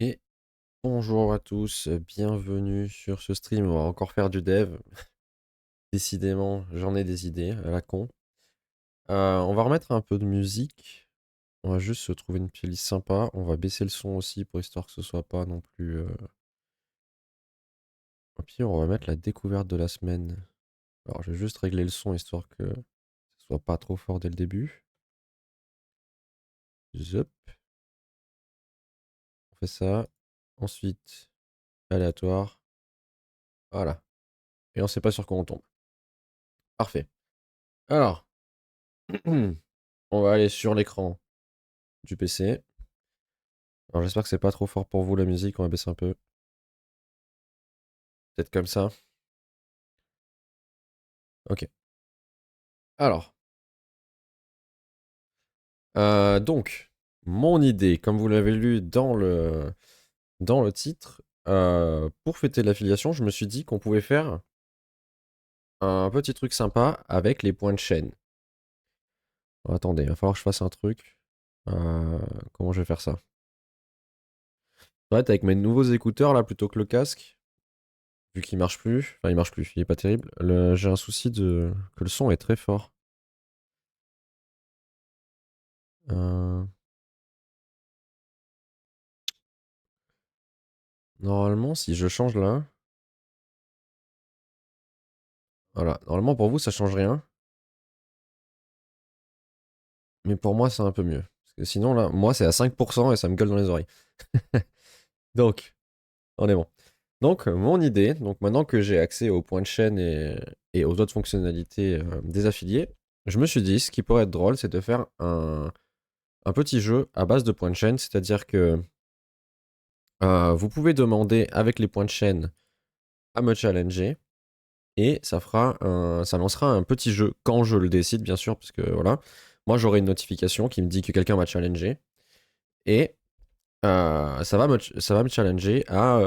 Et bonjour à tous, bienvenue sur ce stream. On va encore faire du dev. Décidément, j'en ai des idées à la con. On va remettre un peu de musique. On va juste se trouver une playlist sympa. On va baisser le son aussi pour histoire que ce soit pas non plus. Au pire, on va mettre la découverte de la semaine. Alors, je vais juste régler le son histoire que ce soit pas trop fort dès le début. Zup. On fait ça. Ensuite, aléatoire. Voilà. Et on sait pas sur quoi on tombe. Parfait. Alors, on va aller sur l'écran du PC. Alors j'espère que c'est pas trop fort pour vous la musique, on va baisser un peu. Peut-être comme ça. Ok. Alors. Donc, mon idée, comme vous l'avez lu dans le titre, pour fêter l'affiliation, je me suis dit qu'on pouvait faire un petit truc sympa avec les points de chaîne. Alors, attendez, il va falloir que je fasse un truc. Comment je vais faire ça? Ouais, avec mes nouveaux écouteurs là plutôt que le casque, vu qu'il marche plus, enfin il marche plus, il est pas terrible. J'ai un souci que le son est très fort. Euh, Normalement, si je change là, voilà. Normalement pour vous ça change rien, mais pour moi c'est un peu mieux. Parce que sinon là, moi c'est à 5% et ça me gueule dans les oreilles. Donc, on est bon. Donc, mon idée, donc maintenant que j'ai accès aux points de chaîne et aux autres fonctionnalités des affiliés, je me suis dit, ce qui pourrait être drôle, c'est de faire un petit jeu à base de points de chaîne, c'est-à-dire que vous pouvez demander avec les points de chaîne à me challenger, et ça lancera un petit jeu, quand je le décide, bien sûr, parce que voilà, moi j'aurai une notification qui me dit que quelqu'un m'a challengé, et ça va me challenger à.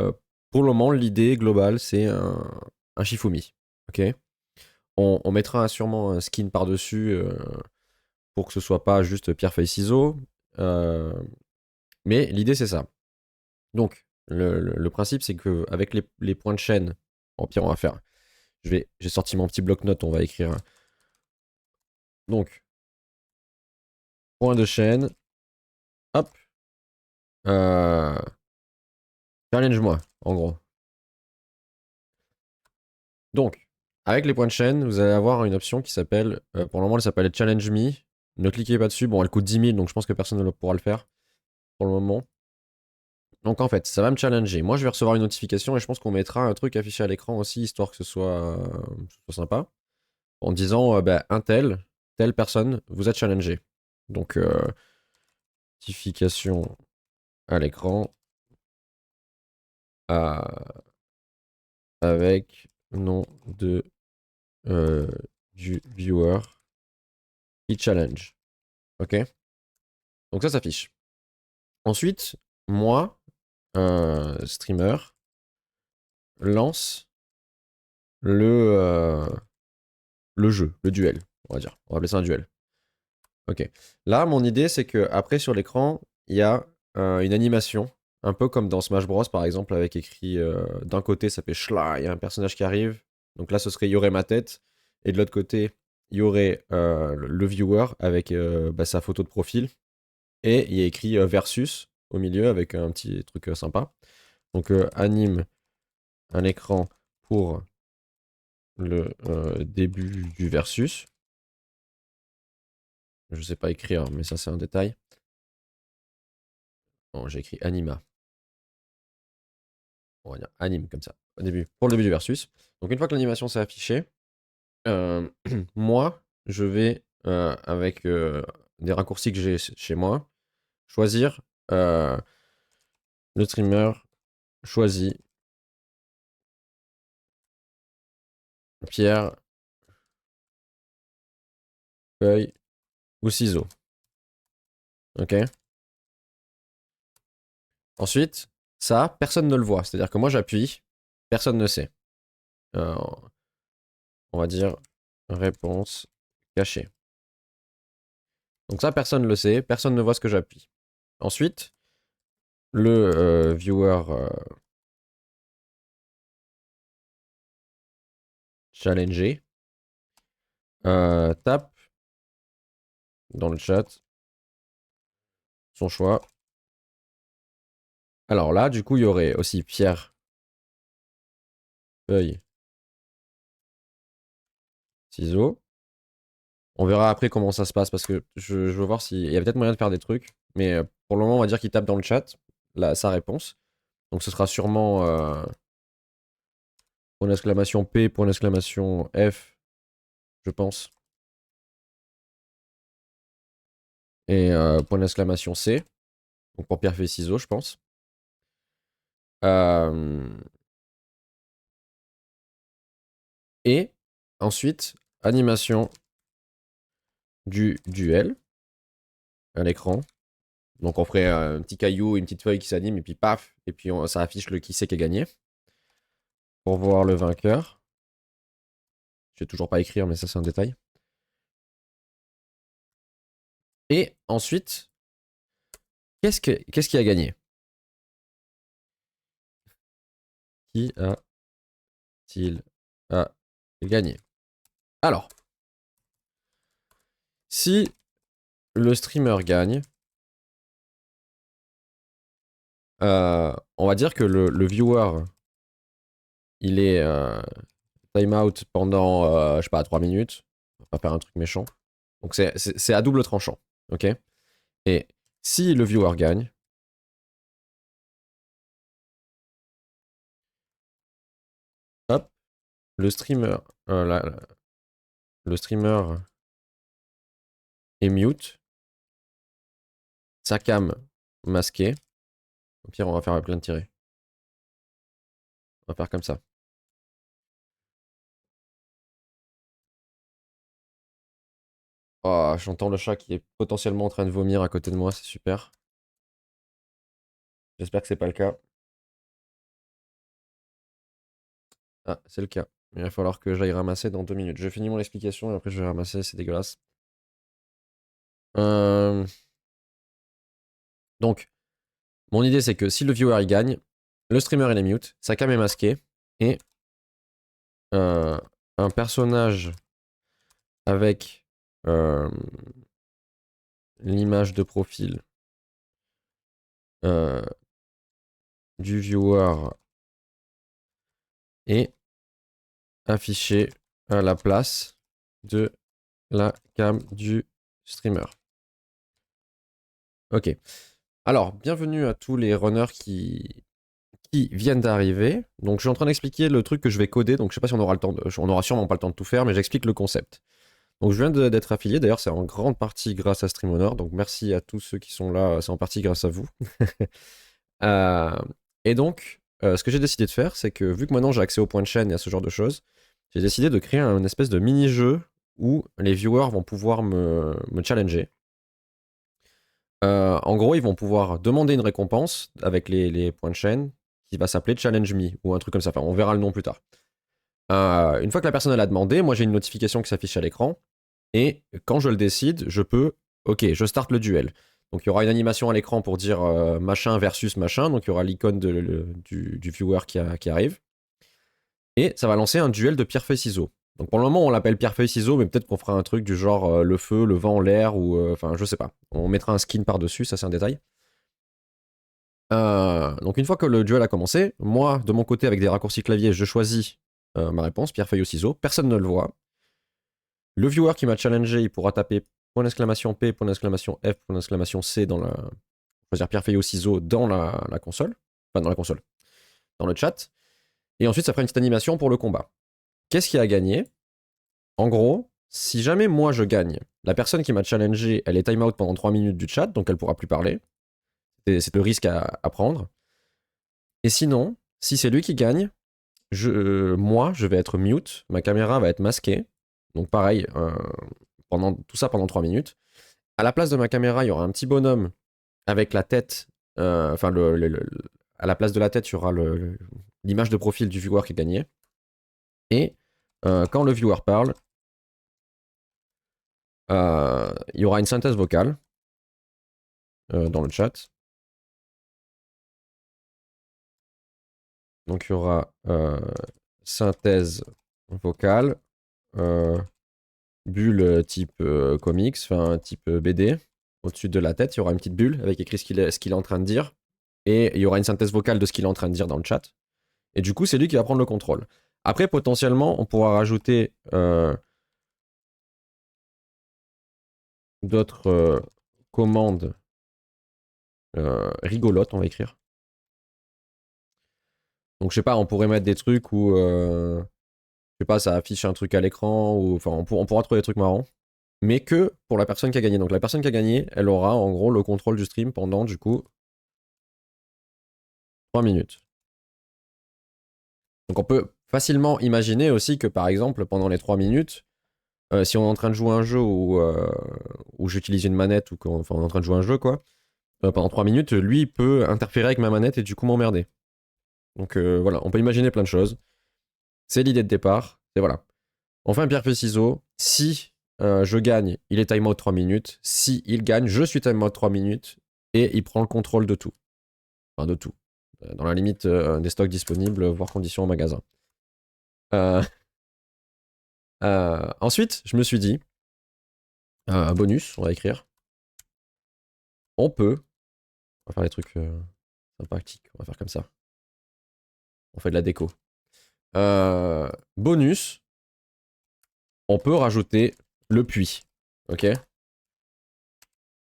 Pour le moment, l'idée globale, c'est un Shifumi. Ok. On mettra sûrement un skin par-dessus pour que ce soit pas juste pierre feuille ciseaux. Mais l'idée, c'est ça. Donc, le principe, c'est que avec les points de chaîne, au pire, on va faire. J'ai sorti mon petit bloc-notes, on va écrire. Donc, point de chaîne. Hop. Euh, Challenge-moi, en gros. Donc, avec les points de chaîne, vous allez avoir une option qui s'appelle, pour le moment, elle s'appelle Challenge Me. Ne cliquez pas dessus. Bon, elle coûte 10 000, donc je pense que personne ne pourra le faire pour le moment. Donc en fait, ça va me challenger. Moi, je vais recevoir une notification et je pense qu'on mettra un truc affiché à l'écran aussi, histoire que ce soit sympa, en disant, bah, telle personne, vous êtes challengé. Donc, notification à l'écran avec nom de du viewer qui challenge. Ok? Donc ça s'affiche. Ensuite, moi, streamer, lance le, le jeu, le duel, on va dire. On va appeler ça un duel. Ok. Là, mon idée, c'est que après sur l'écran, il y a une animation, un peu comme dans Smash Bros, par exemple, avec écrit d'un côté, ça fait Schla, il y a un personnage qui arrive. Donc là, ce serait, il y aurait ma tête. Et de l'autre côté, il y aurait le viewer avec bah, sa photo de profil. Et il y a écrit versus. au milieu avec un petit truc sympa. Donc anime un écran pour le début du versus. Je sais pas écrire, mais ça c'est un détail. Bon, j'ai écrit anima. On va dire anime comme ça, au début, pour le début du versus. Donc une fois que l'animation s'est affichée, moi, je vais, avec des raccourcis que j'ai chez moi, choisir le streamer choisit pierre, feuille ou ciseaux. Ok. Ensuite, ça, personne ne le voit. C'est-à-dire que moi, j'appuie, personne ne sait. Euh, on va dire réponse cachée. Donc ça, personne ne le sait, personne ne voit ce que j'appuie. Ensuite, le viewer challengé tape dans le chat son choix. Alors là, du coup, il y aurait aussi pierre, feuille, ciseaux. On verra après comment ça se passe parce que je veux voir s'il y a peut-être moyen de faire des trucs. Mais pour le moment, on va dire qu'il tape dans le chat sa réponse. Donc ce sera sûrement point d'exclamation P, point d'exclamation F, je pense. Et point d'exclamation C. Donc pour pierre, feuille, ciseaux, je pense. Et ensuite, animation du duel à l'écran. Donc on ferait un petit caillou, une petite feuille qui s'anime, et puis paf, et puis ça affiche le qui c'est qui a gagné. Pour voir le vainqueur. Je vais toujours pas écrire, mais ça c'est un détail. Et ensuite, qu'est-ce qui a gagné? Qui a-t-il gagné? Alors, si le streamer gagne, on va dire que le viewer, il est time-out pendant, je sais pas, 3 minutes. On va pas faire un truc méchant. Donc c'est à double tranchant, ok? Et si le viewer gagne, hop, le streamer, le streamer est mute, sa cam masquée. Au pire, on va faire plein de tirés. On va faire comme ça. Oh, j'entends le chat qui est potentiellement en train de vomir à côté de moi, c'est super. J'espère que c'est pas le cas. Ah, c'est le cas. Il va falloir que j'aille ramasser dans 2 minutes. Je finis mon explication et après je vais ramasser, c'est dégueulasse. Donc, mon idée c'est que si le viewer il gagne, le streamer il est mute, sa cam est masquée, et un personnage avec l'image de profil du viewer est affiché à la place de la cam du streamer. Ok. Alors, bienvenue à tous les runners qui viennent d'arriver. Donc, je suis en train d'expliquer le truc que je vais coder. Donc, je sais pas si on aura le temps, on aura sûrement pas le temps de tout faire, mais j'explique le concept. Donc, je viens d'être affilié. D'ailleurs, c'est en grande partie grâce à StreamHonor. Donc, merci à tous ceux qui sont là. C'est en partie grâce à vous. Et donc, ce que j'ai décidé de faire, c'est que vu que maintenant j'ai accès au point de chaîne et à ce genre de choses, j'ai décidé de créer un espèce de mini-jeu où les viewers vont pouvoir me challenger. En gros, ils vont pouvoir demander une récompense avec les points de chaîne qui va s'appeler Challenge Me ou un truc comme ça. Enfin, on verra le nom plus tard. Une fois que la personne elle a demandé, moi j'ai une notification qui s'affiche à l'écran. Et quand je le décide, je peux, ok, je starte le duel. Donc il y aura une animation à l'écran pour dire machin versus machin. Donc il y aura l'icône du viewer qui arrive. Et ça va lancer un duel de pierre-feuille-ciseaux. Donc pour le moment, on l'appelle pierre-feuille-ciseaux, mais peut-être qu'on fera un truc du genre le feu, le vent, l'air, ou enfin, je sais pas. On mettra un skin par-dessus, ça c'est un détail. Donc une fois que le duel a commencé, moi, de mon côté, avec des raccourcis clavier, je choisis ma réponse, pierre, feuille ou ciseaux. Personne ne le voit. Le viewer qui m'a challengé, il pourra taper point d'exclamation P, point d'exclamation F, point d'exclamation C dans la... choisir pierre, feuille ou ciseaux dans la console. Enfin, dans la console. Dans le chat. Et ensuite, ça fera une petite animation pour le combat. Qu'est-ce qui a gagné? En gros, si jamais moi je gagne, la personne qui m'a challengé, elle est time out pendant 3 minutes du chat, donc elle pourra plus parler. C'est le risque à prendre. Et sinon, si c'est lui qui gagne, moi, je vais être mute, ma caméra va être masquée. Donc pareil, tout ça pendant 3 minutes. À la place de ma caméra, il y aura un petit bonhomme avec la tête. Enfin, à la place de la tête, il y aura l'image de profil du viewer qui a gagné. Et quand le viewer parle, il y aura une synthèse vocale dans le chat. Donc il y aura synthèse vocale, bulle type comics, enfin type BD. Au-dessus de la tête, il y aura une petite bulle avec écrit ce qu'il est en train de dire. Et il y aura une synthèse vocale de ce qu'il est en train de dire dans le chat. Et du coup, c'est lui qui va prendre le contrôle. Après, potentiellement, on pourra rajouter d'autres commandes rigolotes, on va écrire. Donc, je sais pas, on pourrait mettre des trucs où, je sais pas, ça affiche un truc à l'écran, ou enfin, on pourra trouver des trucs marrants. Mais que pour la personne qui a gagné. Donc, la personne qui a gagné, elle aura en gros le contrôle du stream pendant, du coup, 3 minutes. Donc, on peut facilement imaginer aussi que, par exemple, pendant les 3 minutes, si on est en train de jouer un jeu où j'utilise une manette, ou on est en train de jouer un jeu, quoi, pendant 3 minutes, lui, il peut interférer avec ma manette et du coup m'emmerder. Donc voilà, on peut imaginer plein de choses. C'est l'idée de départ. Et voilà. On fait un pierre feuille ciseaux. Si je gagne, il est time out 3 minutes. Si il gagne, je suis time out 3 minutes. Et il prend le contrôle de tout. Enfin, de tout. Dans la limite des stocks disponibles, voire conditions en magasin. Ensuite, je me suis dit, un bonus, on va écrire. On peut. On va faire des trucs sympathiques. On va faire comme ça. On fait de la déco. Bonus, on peut rajouter le puits. Ok.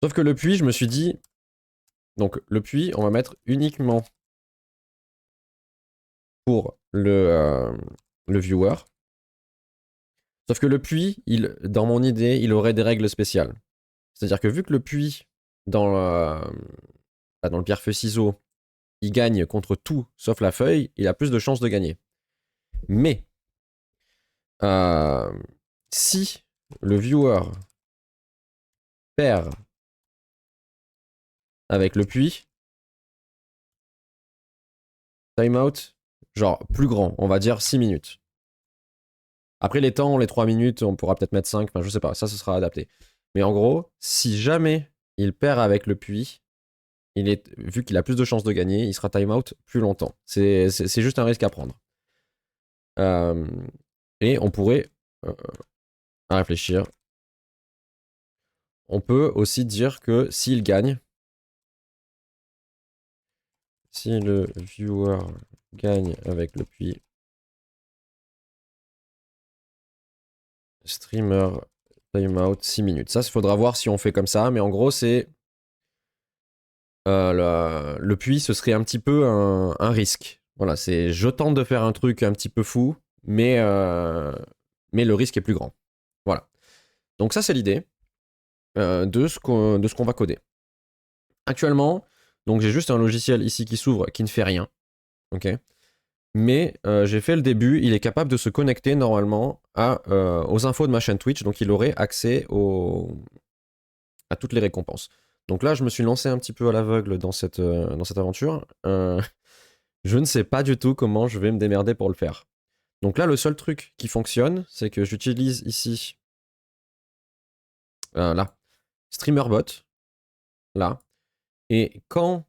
Sauf que le puits, je me suis dit. Donc, le puits, on va mettre uniquement pour le viewer. Sauf que le puits, dans mon idée, il aurait des règles spéciales. C'est-à-dire que vu que le puits, dans le pierre-feuille-ciseau, il gagne contre tout sauf la feuille, il a plus de chances de gagner. Mais, si le viewer perd avec le puits, timeout, genre plus grand, on va dire 6 minutes. Après les temps, les 3 minutes, on pourra peut-être mettre 5, enfin je sais pas, ça ce sera adapté. Mais en gros, si jamais il perd avec le puits, vu qu'il a plus de chances de gagner, il sera timeout plus longtemps. C'est juste un risque à prendre. Et on pourrait, à réfléchir, on peut aussi dire que s'il gagne, si le viewer gagne avec le puits, streamer timeout 6 minutes. Ça, il faudra voir si on fait comme ça, mais en gros, c'est le puits, ce serait un petit peu un risque. Voilà, c'est je tente de faire un truc un petit peu fou, mais le risque est plus grand. Voilà. Donc ça, c'est l'idée de ce qu'on va coder. Actuellement, donc j'ai juste un logiciel ici qui s'ouvre, qui ne fait rien. Ok. Mais j'ai fait le début, il est capable de se connecter normalement aux infos de ma chaîne Twitch, donc il aurait accès à toutes les récompenses. Donc là, je me suis lancé un petit peu à l'aveugle dans cette aventure. Je ne sais pas du tout comment je vais me démerder pour le faire. Donc là, le seul truc qui fonctionne, c'est que j'utilise ici, là, StreamerBot, là. Et quand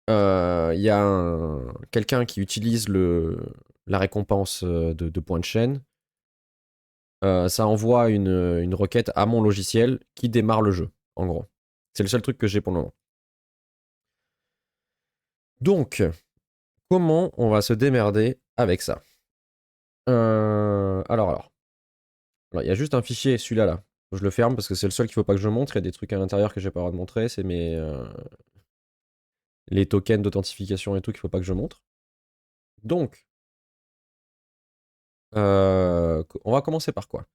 il y a quelqu'un qui utilise la récompense de points de chaîne, ça envoie une requête à mon logiciel qui démarre le jeu, en gros. C'est le seul truc que j'ai pour le moment. Donc, comment on va se démerder avec ça? Alors, il y a juste un fichier, celui-là, là. Je le ferme parce que c'est le seul qu'il faut pas que je montre. Il y a des trucs à l'intérieur que j'ai pas le droit de montrer. C'est les tokens d'authentification et tout qu'il faut pas que je montre. Donc, on va commencer par quoi?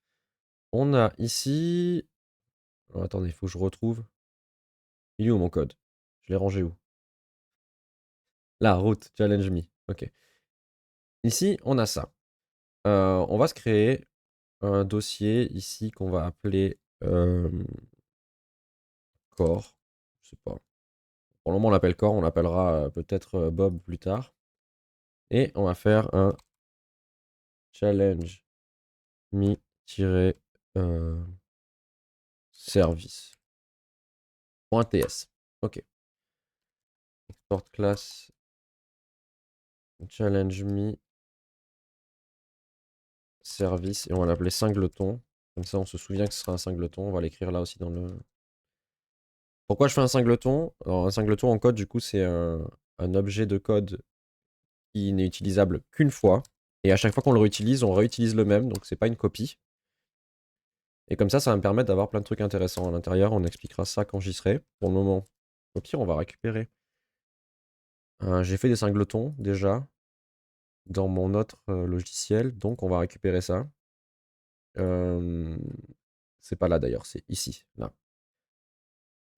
On a ici... Oh, attendez, il faut que je retrouve. Il est où mon code? Je l'ai rangé où? La route, challenge me. Ok. Ici, on a ça. On va se créer un dossier ici qu'on va appeler core. Je sais pas. Pour le moment, on l'appelle core. On l'appellera peut-être Bob plus tard. Et on va faire un challenge me-service.ts. Ok. Export class challenge me service et on va l'appeler singleton. Comme ça, on se souvient que ce sera un singleton. On va l'écrire là aussi dans le. Pourquoi je fais un singleton? Alors, un singleton en code, du coup, c'est un objet de code qui n'est utilisable qu'une fois. Et à chaque fois qu'on le réutilise, on réutilise le même. Donc, c'est pas une copie. Et comme ça va me permettre d'avoir plein de trucs intéressants à l'intérieur. On expliquera ça quand j'y serai. Pour le moment, au pire, on va récupérer. J'ai fait des singletons déjà dans mon autre logiciel. Donc, on va récupérer ça. C'est pas là d'ailleurs, c'est ici, là.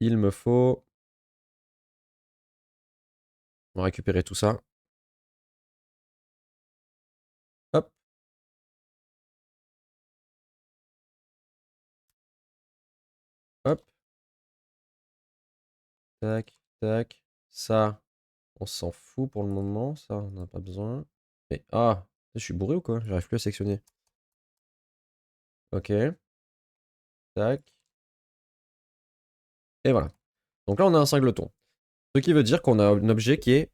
Il me faut... On va récupérer tout ça. Hop. Hop. Tac, tac. Ça, on s'en fout pour le moment. Ça, on n'a pas besoin. Mais, ah, je suis bourré ou quoi? J'arrive plus à sectionner. Ok. Tac. Et voilà. Donc là, on a un singleton. Ce qui veut dire qu'on a un objet qui est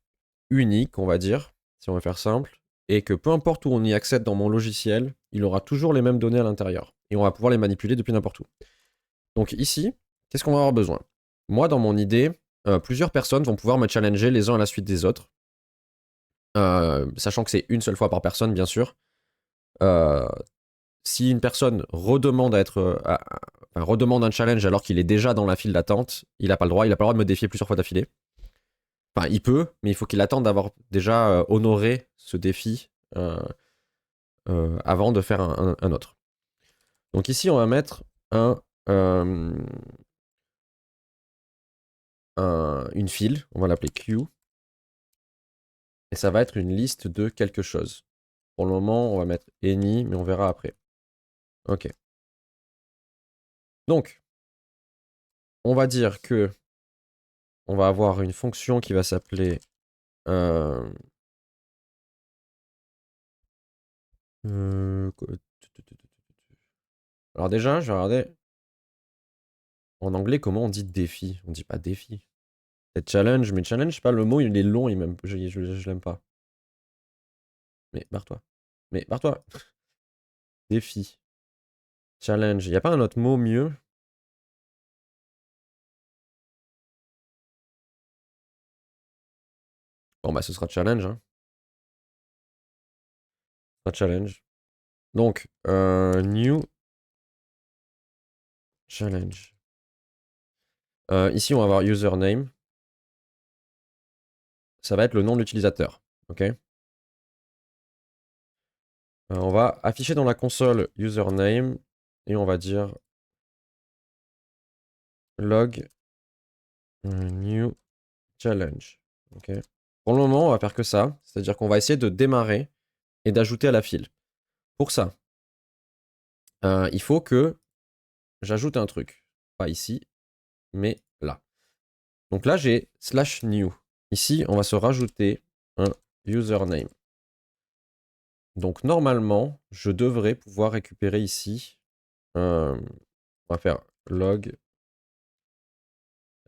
unique, on va dire, si on veut faire simple, et que peu importe où on y accède dans mon logiciel, il aura toujours les mêmes données à l'intérieur. Et on va pouvoir les manipuler depuis n'importe où. Donc ici, qu'est-ce qu'on va avoir besoin? Moi, dans mon idée, plusieurs personnes vont pouvoir me challenger les uns à la suite des autres. Sachant que c'est une seule fois par personne, bien sûr. Si une personne redemande redemande un challenge alors qu'il est déjà dans la file d'attente, il n'a pas le droit. Il n'a pas le droit de me défier plusieurs fois d'affilée. Enfin, il peut, mais il faut qu'il attende d'avoir déjà honoré ce défi avant de faire un autre. Donc ici, on va mettre une file. On va l'appeler Q. Et ça va être une liste de quelque chose. Pour le moment, on va mettre any, mais on verra après. Ok. Donc, on va dire que on va avoir une fonction qui va s'appeler alors déjà, je vais regarder en anglais comment on dit défi. On dit pas défi. C'est challenge, mais challenge, je sais pas, le mot il est long, je l'aime pas. Mais barre-toi. Mais barre-toi. Défi. Challenge. Y a pas un autre mot mieux? Bon bah ce sera challenge, hein. Ce sera challenge. Donc, new challenge. Ici, on va avoir username. Ça va être le nom de l'utilisateur. Ok. On va afficher dans la console username et on va dire log new challenge. Ok. Pour le moment, on va faire que ça. C'est-à-dire qu'on va essayer de démarrer et d'ajouter à la file. Pour ça, il faut que j'ajoute un truc. Pas ici, mais là. Donc là, j'ai /new. Ici, on va se rajouter un username. Donc normalement, je devrais pouvoir récupérer ici. On va faire log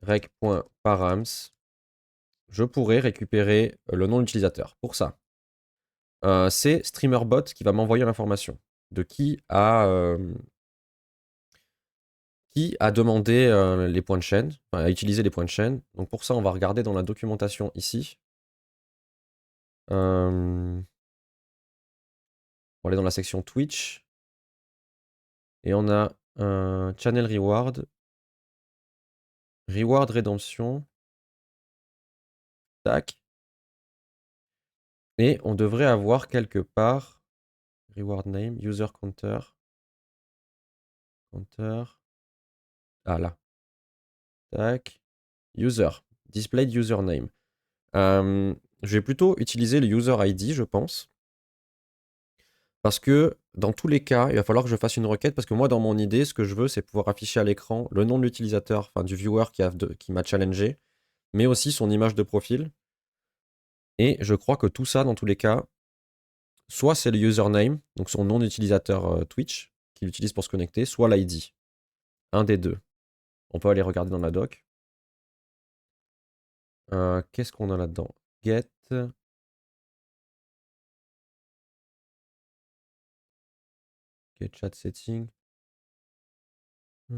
rec.params. Je pourrais récupérer le nom de l'utilisateur. Pour ça, c'est StreamerBot qui va m'envoyer l'information de qui a demandé les points de chaîne, enfin, a utilisé les points de chaîne. Donc pour ça, on va regarder dans la documentation ici. On va aller dans la section Twitch. Et on a un channel reward. Reward rédemption. Tac. Et on devrait avoir quelque part reward name, user counter. Counter. Ah là. Tac. User. Displayed username. Je vais plutôt utiliser le user ID, je pense. Parce que dans tous les cas, il va falloir que je fasse une requête. Parce que moi, dans mon idée, ce que je veux, c'est pouvoir afficher à l'écran le nom de l'utilisateur, enfin du viewer qui m'a challengé, mais aussi son image de profil. Et je crois que tout ça, dans tous les cas, soit c'est le username, donc son nom d'utilisateur Twitch, qu'il utilise pour se connecter, soit l'ID. Un des deux. On peut aller regarder dans la doc. Qu'est-ce qu'on a là-dedans? Get. Get chat setting. Puis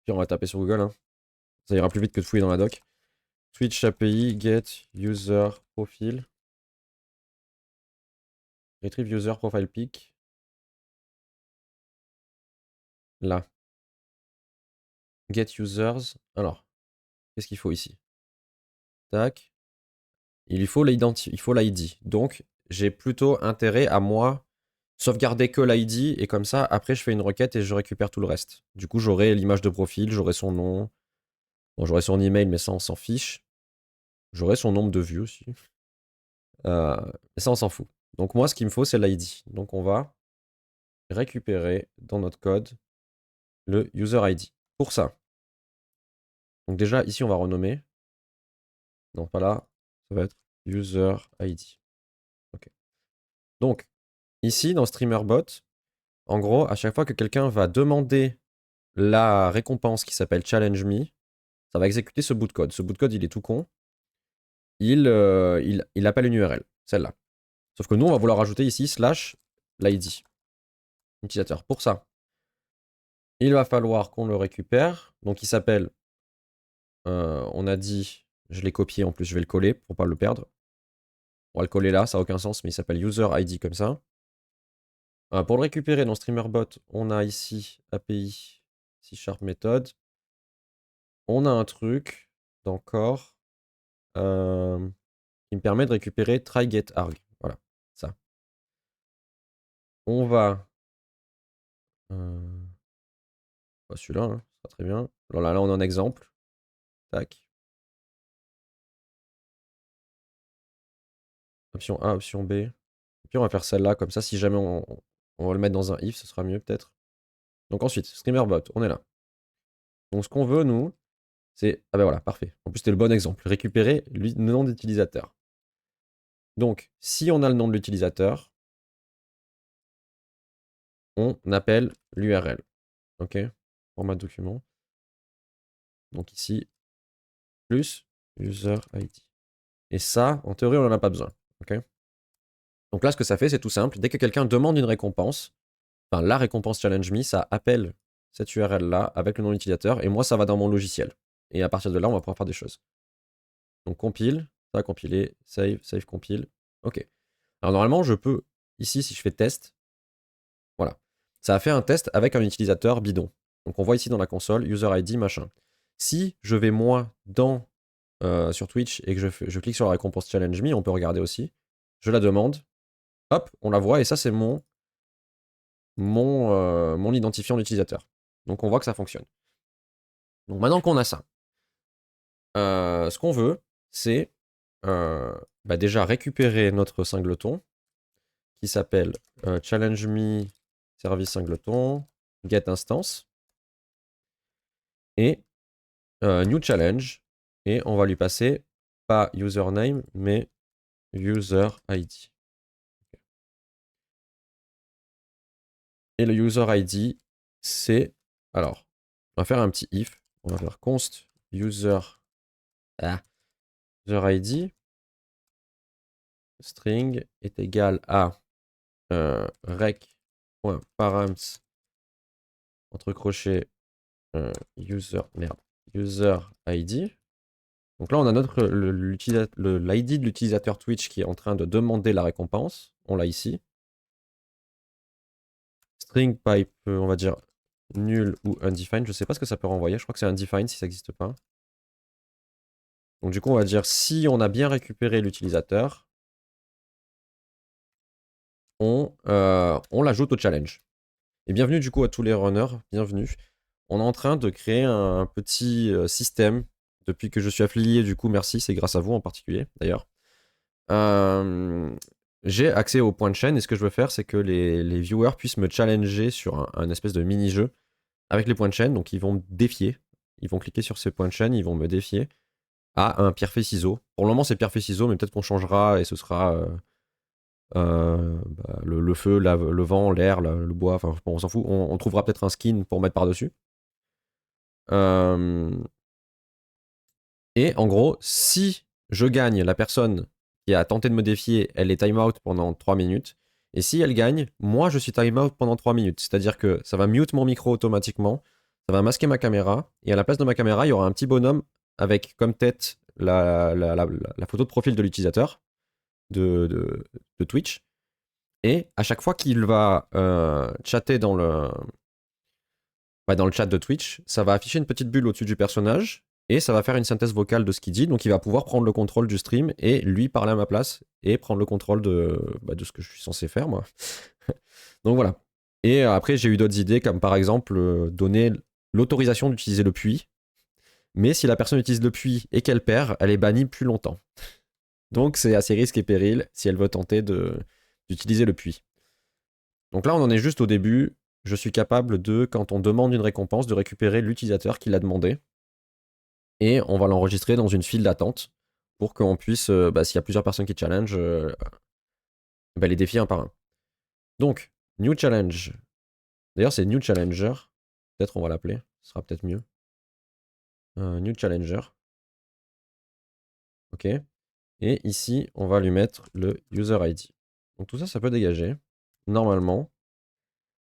on va taper sur Google. Hein. Ça ira plus vite que de fouiller dans la doc. Twitch API, get user profile. Retrieve user profile pic. Là. Get users. Alors, qu'est-ce qu'il faut ici? Tac. Il faut l'ID. Donc, j'ai plutôt intérêt à moi sauvegarder que l'ID et comme ça, après, je fais une requête et je récupère tout le reste. Du coup, j'aurai l'image de profil, j'aurai son nom. Bon, j'aurai son email, mais ça, on s'en fiche. J'aurai son nombre de vues aussi. Mais ça, on s'en fout. Donc, moi, ce qu'il me faut, c'est l'ID. Donc, on va récupérer dans notre code le user ID. Pour ça. Donc, déjà, ici, on va renommer. Non, pas là. Ça va être user ID. Ok. Donc, ici, dans StreamerBot, en gros, à chaque fois que quelqu'un va demander la récompense qui s'appelle Challenge Me, ça va exécuter ce bout de code. Ce bout de code, il est tout con. Il appelle une URL, celle-là. Sauf que nous, on va vouloir rajouter ici /l'ID, utilisateur. Pour ça, il va falloir qu'on le récupère. Donc, il s'appelle, on a dit, je l'ai copié en plus, je vais le coller pour pas le perdre. On va le coller là, ça n'a aucun sens, mais il s'appelle user ID comme ça. Pour le récupérer dans StreamerBot, on a ici API C# méthode. On a un truc d'encore qui me permet de récupérer try_get_arg. Voilà, ça. On va... celui-là, hein, ça sera très bien. Alors là, on a un exemple. Tac. Option A, option B. Et puis on va faire celle-là, comme ça, si jamais on va le mettre dans un if, ce sera mieux peut-être. Donc ensuite, StreamerBot, on est là. Donc ce qu'on veut, nous, c'est... Ah ben voilà, parfait. En plus, c'était le bon exemple. Récupérer le nom d'utilisateur. Donc, si on a le nom de l'utilisateur, on appelle l'URL. OK? Format document. Donc ici, plus user ID. Et ça, en théorie, on n'en a pas besoin. OK? Donc là, ce que ça fait, c'est tout simple. Dès que quelqu'un demande une récompense, enfin la récompense Challenge Me, ça appelle cette URL-là avec le nom de l'utilisateur. Et moi, ça va dans mon logiciel. Et à partir de là, on va pouvoir faire des choses. Donc compile, ça va compiler, save, compile. OK. Alors normalement, je peux, ici, si je fais test, voilà. Ça a fait un test avec un utilisateur bidon. Donc on voit ici dans la console, user ID, machin. Si je vais moi sur Twitch et que je clique sur la récompense Challenge Me, on peut regarder aussi. Je la demande. Hop, on la voit et ça c'est mon identifiant d'utilisateur. Donc on voit que ça fonctionne. Donc maintenant qu'on a ça, ce qu'on veut, c'est déjà récupérer notre singleton qui s'appelle challenge me service singleton get instance et new challenge et on va lui passer pas username mais user ID. Et le user ID c'est alors on va faire un petit if, on va faire const user user ID string est égal à rec.params entre crochets user ID Donc là, on a l'ID de l'utilisateur Twitch qui est en train de demander la récompense. On l'a ici. String pipe, on va dire nul ou undefined. Je sais pas ce que ça peut renvoyer. Je crois que c'est undefined si ça n'existe pas. Donc du coup, on va dire si on a bien récupéré l'utilisateur, on l'ajoute au challenge. Et bienvenue du coup à tous les runners. Bienvenue. On est en train de créer un petit système. Depuis que je suis affilié, du coup, merci. C'est grâce à vous en particulier, d'ailleurs. J'ai accès au point de chaîne et ce que je veux faire, c'est que les viewers puissent me challenger sur un espèce de mini-jeu avec les points de chaîne. Donc, ils vont me défier. Ils vont cliquer sur ces points de chaîne, ils vont me défier à un pierre-feuille-ciseau. Pour le moment, c'est pierre-feuille-ciseau, mais peut-être qu'on changera et ce sera le feu, le vent, l'air, le bois. Enfin, on s'en fout. On trouvera peut-être un skin pour mettre par-dessus. Et en gros, si je gagne, la personne qui a tenté de me défier, elle est time out pendant 3 minutes. Et si elle gagne, moi je suis time out pendant 3 minutes. C'est-à-dire que ça va mute mon micro automatiquement, ça va masquer ma caméra, et à la place de ma caméra, il y aura un petit bonhomme avec comme tête la photo de profil de l'utilisateur de Twitch. Et à chaque fois qu'il va chatter dans le chat de Twitch, ça va afficher une petite bulle au-dessus du personnage et ça va faire une synthèse vocale de ce qu'il dit. Donc il va pouvoir prendre le contrôle du stream et lui parler à ma place et prendre le contrôle de ce que je suis censé faire, moi. Donc voilà. Et après, j'ai eu d'autres idées, comme par exemple donner l'autorisation d'utiliser le puits. Mais si la personne utilise le puits et qu'elle perd, elle est bannie plus longtemps. Donc c'est assez risque et péril si elle veut tenter d'utiliser le puits. Donc là, on en est juste au début. Je suis capable de, quand on demande une récompense, de récupérer l'utilisateur qui l'a demandé. Et on va l'enregistrer dans une file d'attente pour qu'on puisse, s'il y a plusieurs personnes qui challenge, les défier un par un. Donc, New Challenge. D'ailleurs, c'est New Challenger. Peut-être on va l'appeler. Ce sera peut-être mieux. New Challenger. OK. Et ici, on va lui mettre le User ID. Donc tout ça, ça peut dégager. Normalement.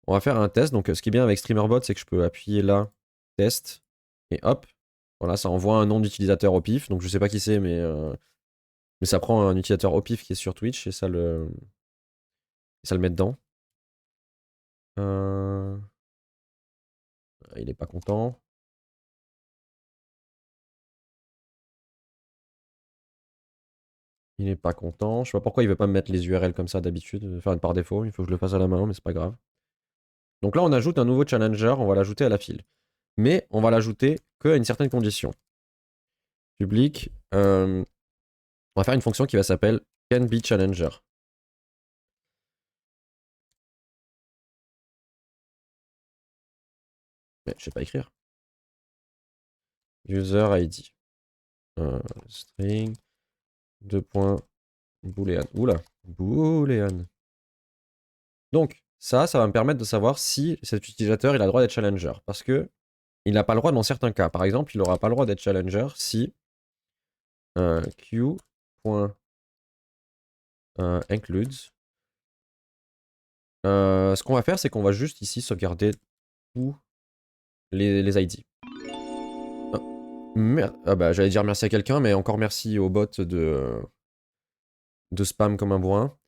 On va faire un test. Donc ce qui est bien avec StreamerBot, c'est que je peux appuyer là, test, et hop. Voilà, ça envoie un nom d'utilisateur au pif. Donc je sais pas qui c'est, mais ça prend un utilisateur au pif qui est sur Twitch et ça le met dedans. Il est pas content. Il est pas content. Je sais pas pourquoi il veut pas me mettre les URL comme ça d'habitude. Enfin, par défaut, il faut que je le fasse à la main, mais c'est pas grave. Donc là, on ajoute un nouveau challenger. On va l'ajouter à la file. Mais on va l'ajouter qu'à une certaine condition. Public. On va faire une fonction qui va s'appeler can be challenger. Mais je sais pas écrire. User ID. String. 2 points. Boolean. Oula. Boolean. Donc, ça va me permettre de savoir si cet utilisateur il a le droit d'être challenger. Parce que il n'a pas le droit dans certains cas. Par exemple, il n'aura pas le droit d'être challenger si q.includes. Ce qu'on va faire, c'est qu'on va juste ici sauvegarder tous les ID. J'allais dire merci à quelqu'un, mais encore merci au bot de spam comme un bourrin.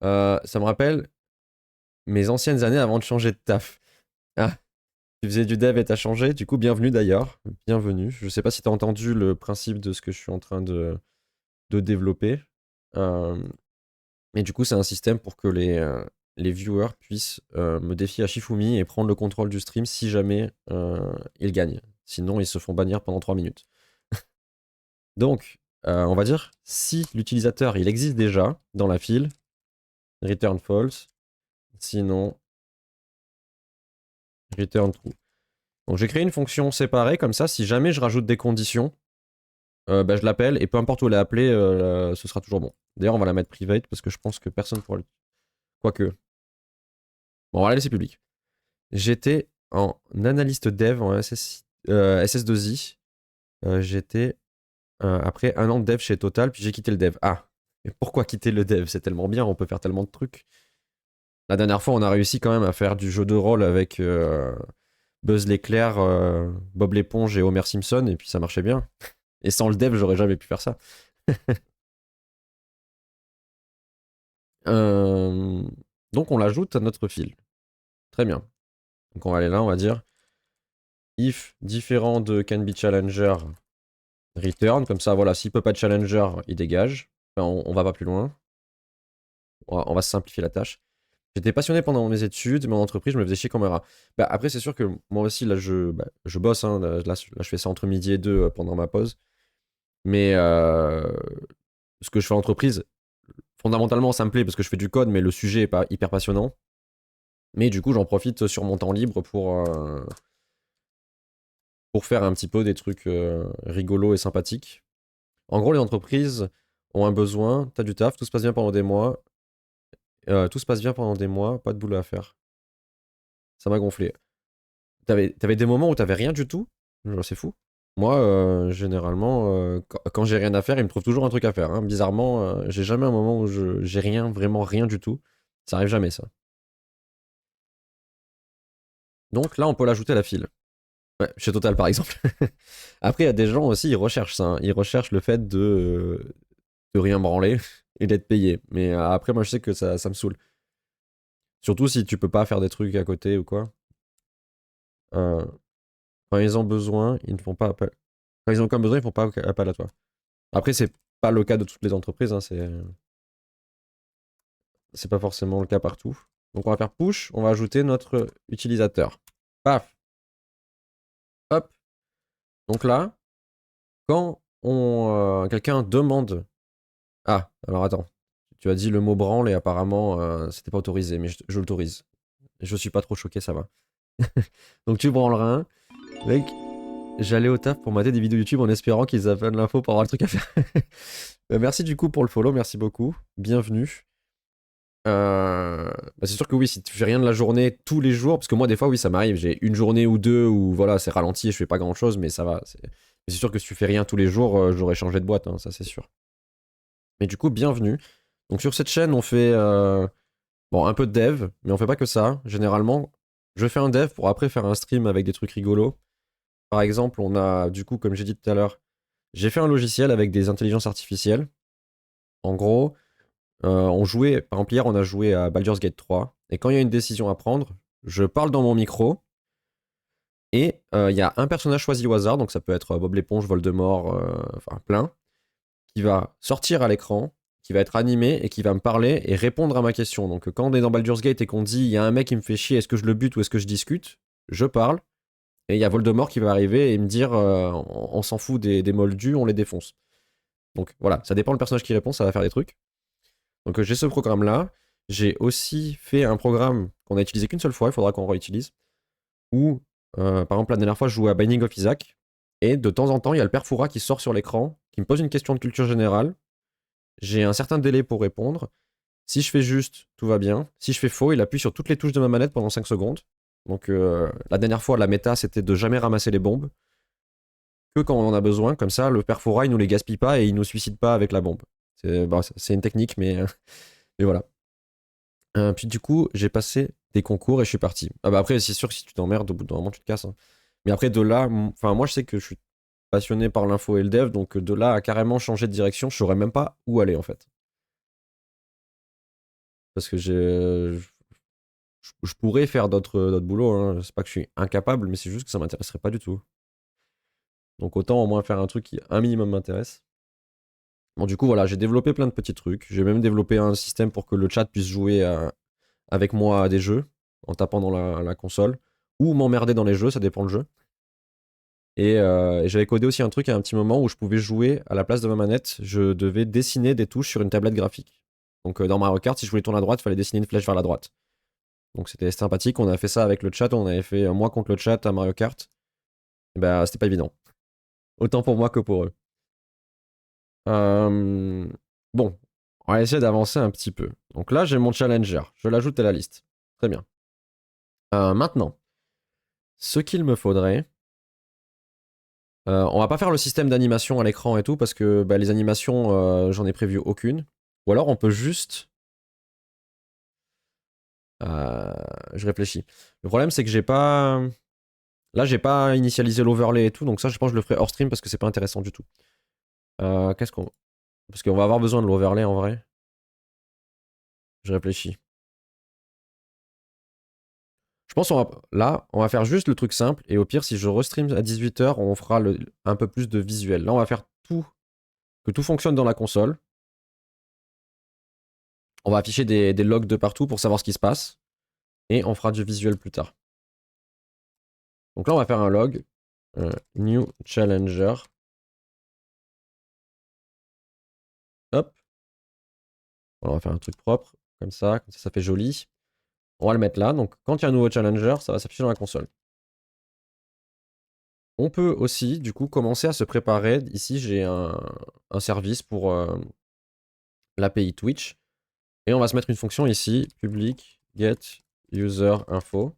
Ça me rappelle mes anciennes années avant de changer de taf. Ah, tu faisais du dev et t'as changé, du coup bienvenue d'ailleurs. Bienvenue. Je sais pas si t'as entendu le principe de ce que je suis en train de développer. Mais du coup c'est un système pour que les viewers puissent me défier à Shifumi et prendre le contrôle du stream si jamais ils gagnent. Sinon ils se font bannir pendant 3 minutes. Donc, on va dire, si l'utilisateur il existe déjà dans la file, return false, sinon return true. Donc j'ai créé une fonction séparée, comme ça, si jamais je rajoute des conditions, je l'appelle, et peu importe où elle est appelée, ce sera toujours bon. D'ailleurs, on va la mettre private, parce que je pense que personne pourra le... Quoique. Bon, on va la laisser publique. J'étais en analyste dev en SS2I. J'étais après un an de dev chez Total, puis j'ai quitté le dev. Ah, et pourquoi quitter le dev? C'est tellement bien, on peut faire tellement de trucs. La dernière fois, on a réussi quand même à faire du jeu de rôle avec Buzz l'éclair, Bob l'éponge et Homer Simpson, et puis ça marchait bien. Et sans le dev, j'aurais jamais pu faire ça. Euh, Donc on l'ajoute à notre fil. Très bien. Donc on va aller là, on va dire if différent de can be challenger return. Comme ça, voilà, s'il peut pas de challenger, il dégage. Enfin, on va pas plus loin. On va simplifier la tâche. J'étais passionné pendant mes études, mais en entreprise, je me faisais chier comme un rat. Bah, après, c'est sûr que moi aussi, là, je bosse. Hein, là, je fais ça entre midi et deux pendant ma pause. Mais ce que je fais en entreprise, fondamentalement, ça me plaît parce que je fais du code, mais le sujet est pas hyper passionnant. Mais du coup, j'en profite sur mon temps libre pour faire un petit peu des trucs rigolos et sympathiques. En gros, les entreprises ont un besoin, t'as du taf, tout se passe bien pendant des mois. Tout se passe bien pendant des mois, pas de boulot à faire. Ça m'a gonflé. T'avais des moments où t'avais rien du tout? C'est fou. Moi, généralement, quand j'ai rien à faire, il me trouve toujours un truc à faire. Hein. Bizarrement, j'ai jamais un moment où j'ai rien, vraiment rien du tout. Ça arrive jamais, ça. Donc là, on peut l'ajouter à la file. Ouais, chez Total, par exemple. Après, il y a des gens aussi, ils recherchent ça. Hein. Ils recherchent le fait de rien branler et d'être payé. Mais après, moi, je sais que ça me saoule. Surtout si tu peux pas faire des trucs à côté ou quoi. Euh, Quand ils ont besoin, ils ne font pas appel. Quand ils ont comme besoin, ils font pas appel à toi. Après, c'est pas le cas de toutes les entreprises, hein, c'est pas forcément le cas partout. Donc on va faire push, on va ajouter notre utilisateur. Paf, hop. Donc là, quand quelqu'un demande. Ah, alors attends. Tu as dit le mot branle et apparemment c'était pas autorisé, mais je l'autorise. Je suis pas trop choqué, ça va. Donc tu branleras un. Mec, j'allais au taf pour mater des vidéos YouTube en espérant qu'ils avaient de l'info pour avoir le truc à faire. Merci du coup pour le follow, merci beaucoup. Bienvenue. C'est sûr que oui, si tu fais rien de la journée tous les jours, parce que moi des fois oui ça m'arrive, j'ai une journée ou deux où voilà c'est ralenti et je fais pas grand chose, mais ça va. Mais c'est sûr que si tu fais rien tous les jours, j'aurais changé de boîte, hein, ça c'est sûr. Mais du coup, bienvenue. Donc sur cette chaîne, on fait bon un peu de dev, mais on fait pas que ça. Généralement, je fais un dev pour après faire un stream avec des trucs rigolos. Par exemple, on a du coup, comme j'ai dit tout à l'heure, j'ai fait un logiciel avec des intelligences artificielles. En gros. On jouait, par exemple hier on a joué à Baldur's Gate 3, et quand il y a une décision à prendre, je parle dans mon micro, et il y a un personnage choisi au hasard, donc ça peut être Bob l'éponge, Voldemort, enfin plein, qui va sortir à l'écran, qui va être animé, et qui va me parler et répondre à ma question. Donc quand on est dans Baldur's Gate et qu'on dit il y a un mec qui me fait chier, est-ce que je le bute ou est-ce que je discute, je parle, et il y a Voldemort qui va arriver et me dire on s'en fout des moldus, on les défonce. Donc voilà, ça dépend le personnage qui répond, ça va faire des trucs. Donc j'ai ce programme-là. J'ai aussi fait un programme qu'on a utilisé qu'une seule fois, il faudra qu'on réutilise, où, par exemple, la dernière fois, je jouais à Binding of Isaac, et de temps en temps, il y a le père Foura qui sort sur l'écran, qui me pose une question de culture générale. J'ai un certain délai pour répondre. Si je fais juste, tout va bien. Si je fais faux, il appuie sur toutes les touches de ma manette pendant 5 secondes. Donc la dernière fois, la méta, c'était de jamais ramasser les bombes, que quand on en a besoin. Comme ça, le père Foura, il nous les gaspille pas et il nous suicide pas avec la bombe. C'est une technique, mais voilà. Puis du coup, j'ai passé des concours et je suis parti. Ah bah après, c'est sûr que si tu t'emmerdes, au bout d'un moment, tu te casses. Hein. Mais après, de là, enfin, moi, je sais que je suis passionné par l'info et le dev, donc de là à carrément changer de direction, je saurais même pas où aller en fait. Parce que je pourrais faire d'autres boulots. Hein. C'est pas que je suis incapable, mais c'est juste que ça m'intéresserait pas du tout. Donc autant au moins faire un truc qui un minimum m'intéresse. Bon, du coup, voilà, j'ai développé plein de petits trucs. J'ai même développé un système pour que le chat puisse jouer avec moi à des jeux en tapant dans la console ou m'emmerder dans les jeux, ça dépend le jeu. Et j'avais codé aussi un truc à un petit moment où je pouvais jouer à la place de ma manette, je devais dessiner des touches sur une tablette graphique. Donc dans Mario Kart, si je voulais tourner à droite, il fallait dessiner une flèche vers la droite. Donc c'était sympathique, on a fait ça avec le chat, on avait fait moi contre le chat à Mario Kart. Et bah c'était pas évident. Autant pour moi que pour eux. Euh, Bon, on va essayer d'avancer un petit peu. Donc là j'ai mon challenger, je l'ajoute à la liste. Très bien. Maintenant, ce qu'il me faudrait, on va pas faire le système d'animation à l'écran et tout parce que bah, les animations, j'en ai prévu aucune. Ou alors on peut juste. Euh, je réfléchis. Le problème c'est que j'ai pas. Là j'ai pas initialisé l'overlay et tout, donc ça je pense que je le ferai hors stream parce que c'est pas intéressant du tout. Qu'est-ce qu'on... Parce qu'on va avoir besoin de l'overlay en vrai. Je réfléchis. Je pense là, on va faire juste le truc simple. Et au pire, si je restream à 18h, on fera un peu plus de visuel. Là, on va faire tout, que tout fonctionne dans la console. On va afficher des logs de partout pour savoir ce qui se passe. Et on fera du visuel plus tard. Donc là, on va faire un log. New Challenger. Hop. On va faire un truc propre. Comme ça fait joli. On va le mettre là. Donc quand il y a un nouveau Challenger, ça va s'afficher dans la console. On peut aussi, du coup, commencer à se préparer. Ici, j'ai un service pour l'API Twitch. Et on va se mettre une fonction ici, public get user info.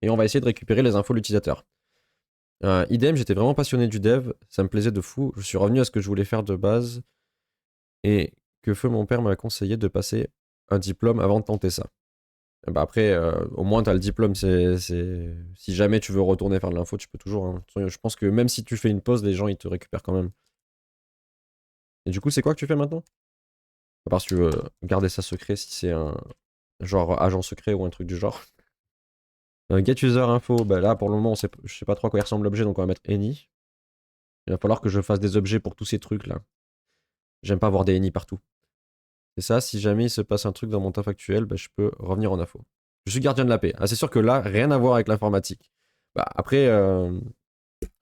Et on va essayer de récupérer les infos de l'utilisateur. Idem, j'étais vraiment passionné du dev, ça me plaisait de fou. Je suis revenu à ce que je voulais faire de base. Et que feu mon père m'a conseillé de passer un diplôme avant de tenter ça. Et bah après, au moins tu as le diplôme. Si jamais tu veux retourner faire de l'info, tu peux toujours. Hein. Je pense que même si tu fais une pause, les gens ils te récupèrent quand même. Et du coup, c'est quoi que tu fais maintenant? À part si tu veux garder ça secret, si c'est un genre agent secret ou un truc du genre. Get user info, bah là pour le moment je sais pas trop à quoi il ressemble l'objet, donc on va mettre any. Il va falloir que je fasse des objets pour tous ces trucs là. J'aime pas avoir des any partout. C'est ça, si jamais il se passe un truc dans mon taf actuel, bah, je peux revenir en info. Je suis gardien de la paix. Ah, c'est sûr que là, rien à voir avec l'informatique. Bah, après,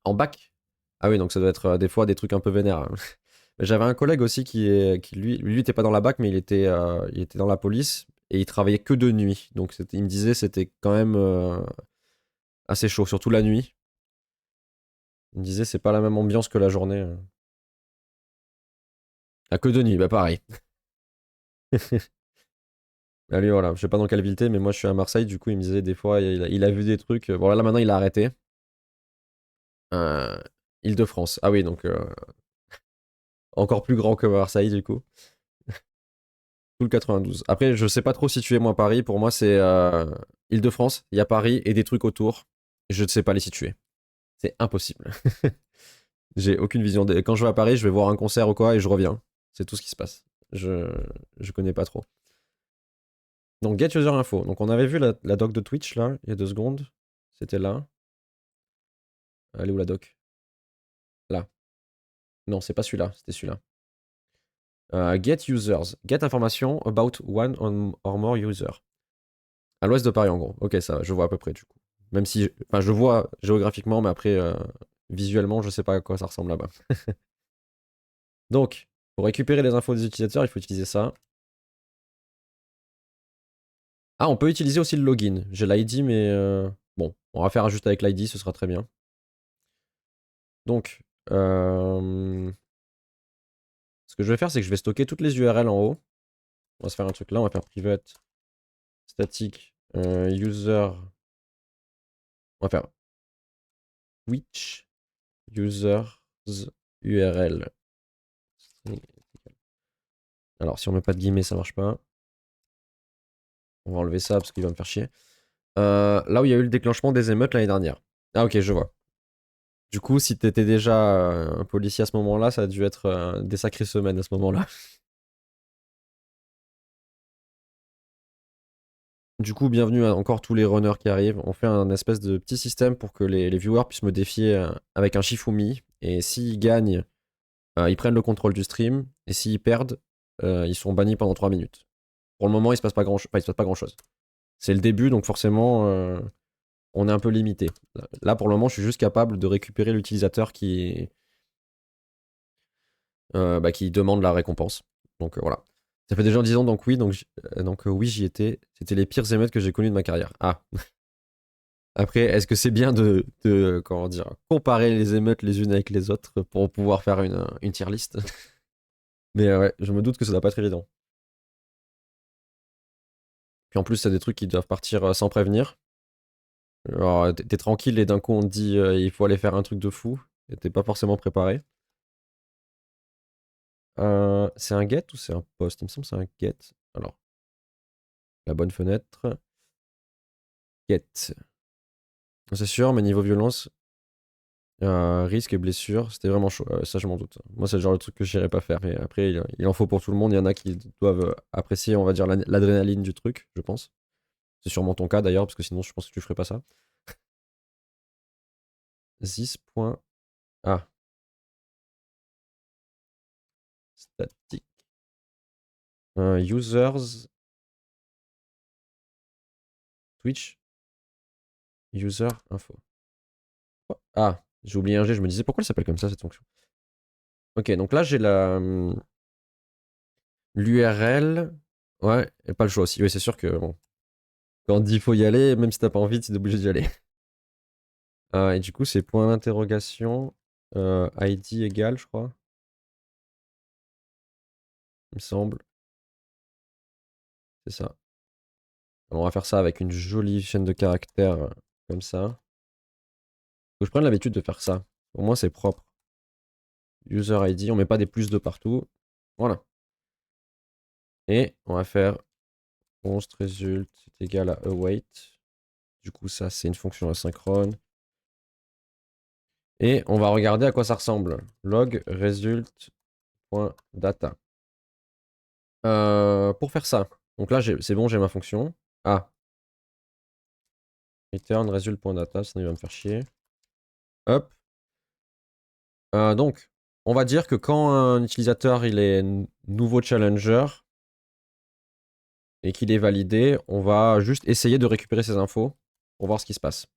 en bac. Ah oui, donc ça doit être des fois des trucs un peu vénères. Hein. J'avais un collègue aussi qui lui était pas dans la bac, mais il était dans la police et il travaillait que de nuit. Donc il me disait c'était quand même assez chaud, surtout la nuit. Il me disait c'est pas la même ambiance que la journée. Ah, que de nuit, bah pareil. Allez, voilà, je sais pas dans quelle ville t'es, mais moi je suis à Marseille, du coup il me disait des fois, il a vu des trucs. Bon, là maintenant il a arrêté. Euh, Île-de-France. Ah oui, donc encore plus grand que Marseille, du coup. Tout le 92. Après, je sais pas trop situer moi Paris. Pour moi, c'est Île-de-France, il y a Paris et des trucs autour. Je ne sais pas les situer. C'est impossible. J'ai aucune vision. Quand je vais à Paris, je vais voir un concert ou quoi et je reviens. C'est tout ce qui se passe. Je connais pas trop. Donc, Get User Info. Donc, on avait vu la doc de Twitch là, il y a 2 secondes. C'était là. Elle est où la doc? Là. Non, c'est pas celui-là, c'était celui-là. Get users. Get information about one or more users. À l'ouest de Paris, en gros. Ok, ça, je vois à peu près, du coup. Même si, enfin, je vois géographiquement, mais après, visuellement, je sais pas à quoi ça ressemble là-bas. Donc, pour récupérer les infos des utilisateurs, il faut utiliser ça. Ah, on peut utiliser aussi le login. J'ai l'ID, mais bon, on va faire juste avec l'ID, ce sera très bien. Donc, ce que je vais faire, c'est que je vais stocker toutes les URL en haut. On va se faire un truc là, on va faire private static user. On va faire which users URL. Alors, si on met pas de guillemets, ça marche pas. On va enlever ça parce qu'il va me faire chier. Là où il y a eu le déclenchement des émeutes l'année dernière. Ah ok, je vois. Du coup, si t'étais déjà un policier à ce moment-là, ça a dû être des sacrées semaines à ce moment-là. Du coup, bienvenue à encore tous les runners qui arrivent. On fait un espèce de petit système pour que les viewers puissent me défier avec un Shifumi. Et s'ils gagnent, ils prennent le contrôle du stream. Et s'ils perdent, ils sont bannis pendant 3 minutes. Pour le moment, il se passe pas grand-chose. Enfin, il se passe pas grand-chose. C'est le début, donc forcément, on est un peu limité. Là, pour le moment, je suis juste capable de récupérer l'utilisateur qui demande la récompense. Donc voilà. Ça fait déjà 10 ans, donc oui, donc oui, j'y étais. C'était les pires émeutes que j'ai connues de ma carrière. Ah. Après, est-ce que c'est bien comment dire, comparer les émeutes les unes avec les autres pour pouvoir faire une tier list? Mais ouais, je me doute que ça doit pas être évident. Puis en plus, c'est des trucs qui doivent partir sans prévenir. Alors, t'es tranquille et d'un coup, on te dit il faut aller faire un truc de fou. Et t'es pas forcément préparé. C'est un get ou c'est un post? Il me semble que c'est un get. Alors, la bonne fenêtre. Get. C'est sûr, mais niveau violence. Risque et blessure, c'était vraiment chaud. Ça, je m'en doute. Moi, c'est le genre de truc que j'irais pas faire. Mais après, il en faut pour tout le monde. Il y en a qui doivent apprécier, on va dire, l'adrénaline du truc, je pense. C'est sûrement ton cas d'ailleurs, parce que sinon, je pense que tu ferais pas ça. 10.A. Statique. Users. Twitch. User info. Ah, j'ai oublié un G. Je me disais pourquoi elle s'appelle comme ça cette fonction. Ok, donc là, j'ai la. L'URL. Ouais, et pas le choix aussi. Oui, c'est sûr que bon, quand on dit faut y aller, même si t'as pas envie, t'es obligé d'y aller. Et du coup, c'est point d'interrogation. ID égale, je crois. Il me semble. C'est ça. Alors, on va faire ça avec une jolie chaîne de caractères comme ça. Faut que je prenne l'habitude de faire ça. Au moins, c'est propre. User ID, on met pas des plus de partout. Voilà. Et on va faire const result est égal à await. Du coup, ça, c'est une fonction asynchrone. Et on va regarder à quoi ça ressemble. Log result.data. Pour faire ça, donc là, c'est bon, j'ai ma fonction. Ah, return result.data, sinon il va me faire chier. Hop. Donc, on va dire que quand un utilisateur il est nouveau challenger et qu'il est validé, on va juste essayer de récupérer ses infos pour voir ce qui se passe.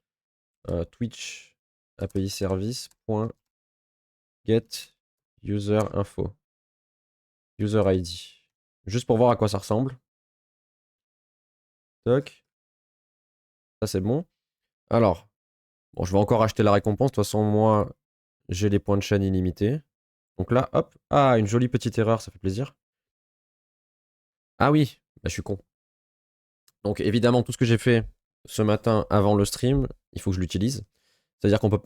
Twitch API service.get user info. User ID. Juste pour voir à quoi ça ressemble. Toc. Ça c'est bon. Alors, bon, je vais encore acheter la récompense. De toute façon, moi, j'ai les points de chaîne illimités. Donc là, hop. Ah, une jolie petite erreur, ça fait plaisir. Ah oui, bah, je suis con. Donc évidemment, tout ce que j'ai fait ce matin avant le stream, il faut que je l'utilise. C'est-à-dire qu'on peut,